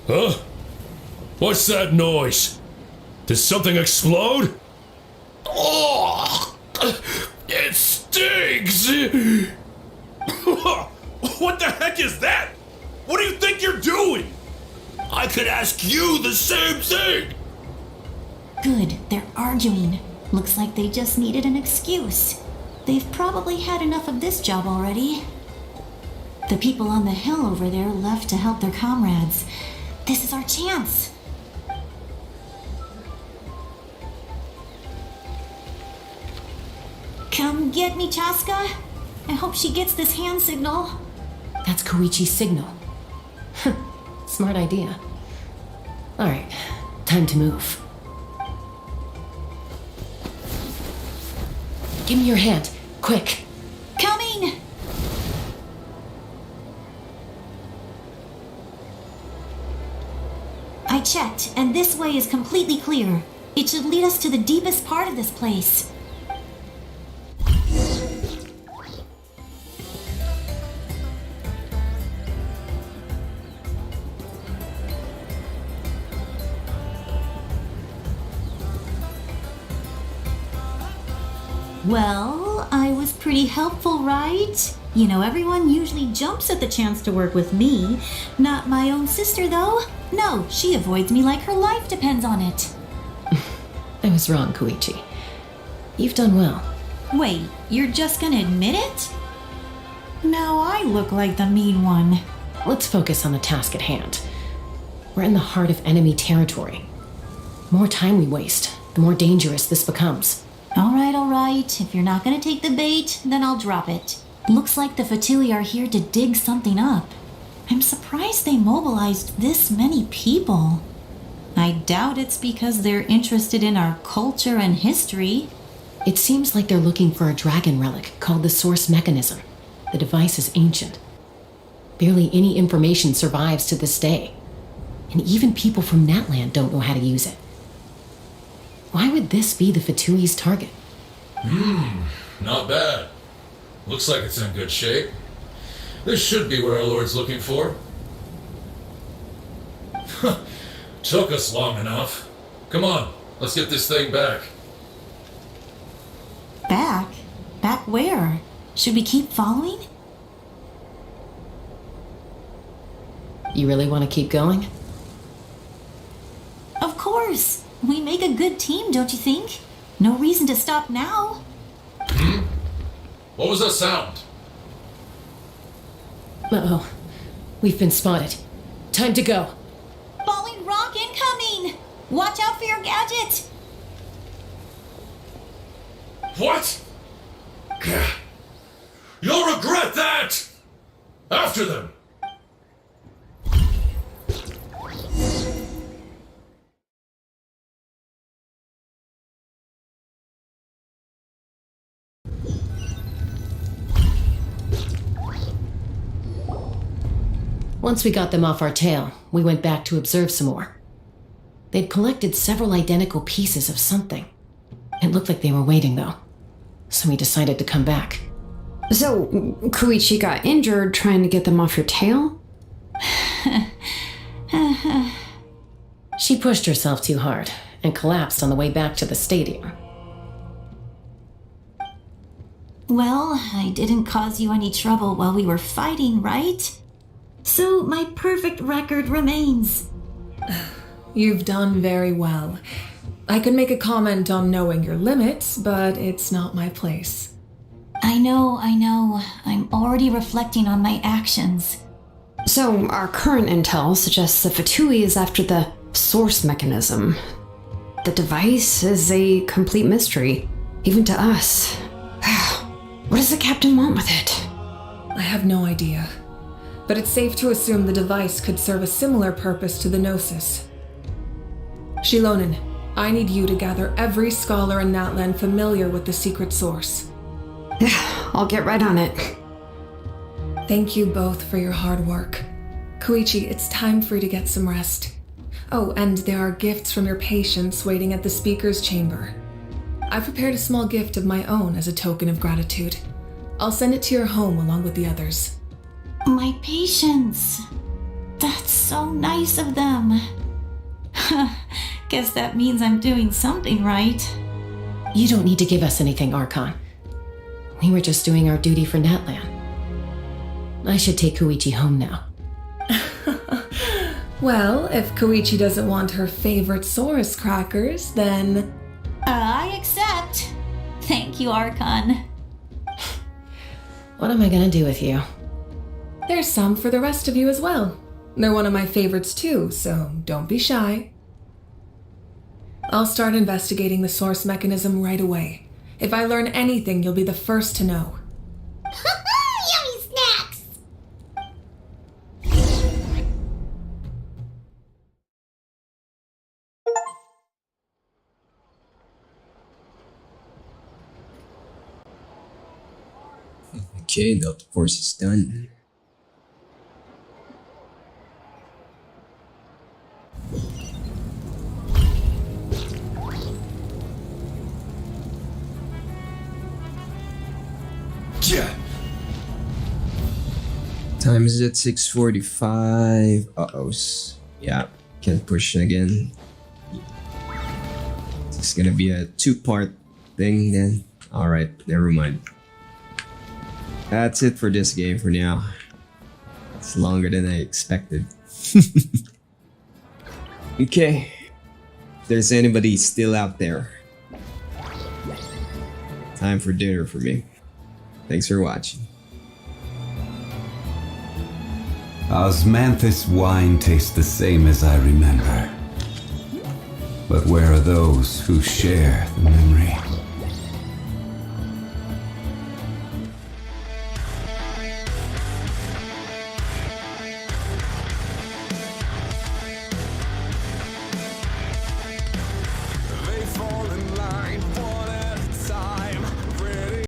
Huh? What's that noise? Did something explode? Oh! It stinks! What the heck is that? What do you think you're doing? I could ask you the same thing! Good, they're arguing. Looks like they just needed an excuse. They've probably had enough of this job already. The people on the hill over there left to help their comrades. This is our chance. Come get me, Chaska. I hope she gets this hand signal. That's Koichi's signal. Smart idea. Alright, time to move. Give me your hand, quick. Coming! I checked, and this way is completely clear. It should lead us to the deepest part of this place. Well, I was pretty helpful, right? You know, everyone usually jumps at the chance to work with me. Not my own sister, though. No, she avoids me like her life depends on it. I was wrong, Koichi. You've done well. Wait, you're just gonna admit it? Now I look like the mean one. Let's focus on the task at hand. We're in the heart of enemy territory. The more time we waste, the more dangerous this becomes. All right. If you're not gonna take the bait, then I'll drop it. Looks like the Fatui are here to dig something up. I'm surprised they mobilized this many people. I doubt it's because they're interested in our culture and history. It seems like they're looking for a dragon relic called the Source Mechanism. The device is ancient. Barely any information survives to this day. And even people from Natland don't know how to use it. Why would this be the Fatui's target? Not bad. Looks like it's in good shape. This should be what our Lord's looking for. Took us long enough. Come on, let's get this thing back. Back? Back where? Should we keep following? You really want to keep going? Of course. We make a good team, don't you think? No reason to stop now. What was that sound? Uh-oh. We've been spotted. Time to go. Falling rock incoming! Watch out for your gadget! What? You'll regret that! After them! Once we got them off our tail, we went back to observe some more. They'd collected several identical pieces of something. It looked like they were waiting, though. So we decided to come back. So, Koichi got injured trying to get them off your tail? She pushed herself too hard and collapsed on the way back to the stadium. Well, I didn't cause you any trouble while we were fighting, right? So my perfect record remains. You've done very well. I could make a comment on knowing your limits, but it's not my place. I know. I'm already reflecting on my actions. So, our current intel suggests the Fatui is after the source mechanism. The device is a complete mystery, even to us. What does the captain want with it? I have no idea. But it's safe to assume the device could serve a similar purpose to the Gnosis. Shilonen, I need you to gather every scholar in Natlan familiar with the secret source. I'll get right on it. Thank you both for your hard work. Koichi, it's time for you to get some rest. Oh, and there are gifts from your patients waiting at the speaker's chamber. I prepared a small gift of my own as a token of gratitude. I'll send it to your home along with the others. My patients. That's so nice of them. Guess that means I'm doing something right. You don't need to give us anything, Archon. We were just doing our duty for Natlan. I should take Koichi home now. Well, if Koichi doesn't want her favorite Saurus crackers, then... I accept. Thank you, Archon. What am I gonna do with you? There's some for the rest of you as well. They're one of my favorites too, so don't be shy. I'll start investigating the source mechanism right away. If I learn anything, you'll be the first to know. Yummy snacks! Okay, Delta Force is done. Yeah. Time is at 6:45. Uh-oh. Yeah, can't push again. It's gonna be a two-part thing then. Alright, never mind. That's it for this game for now. It's longer than I expected. Okay. If there's anybody still out there, time for dinner for me. Thanks for watching. Osmanthus wine tastes the same as I remember. But where are those who share the memory?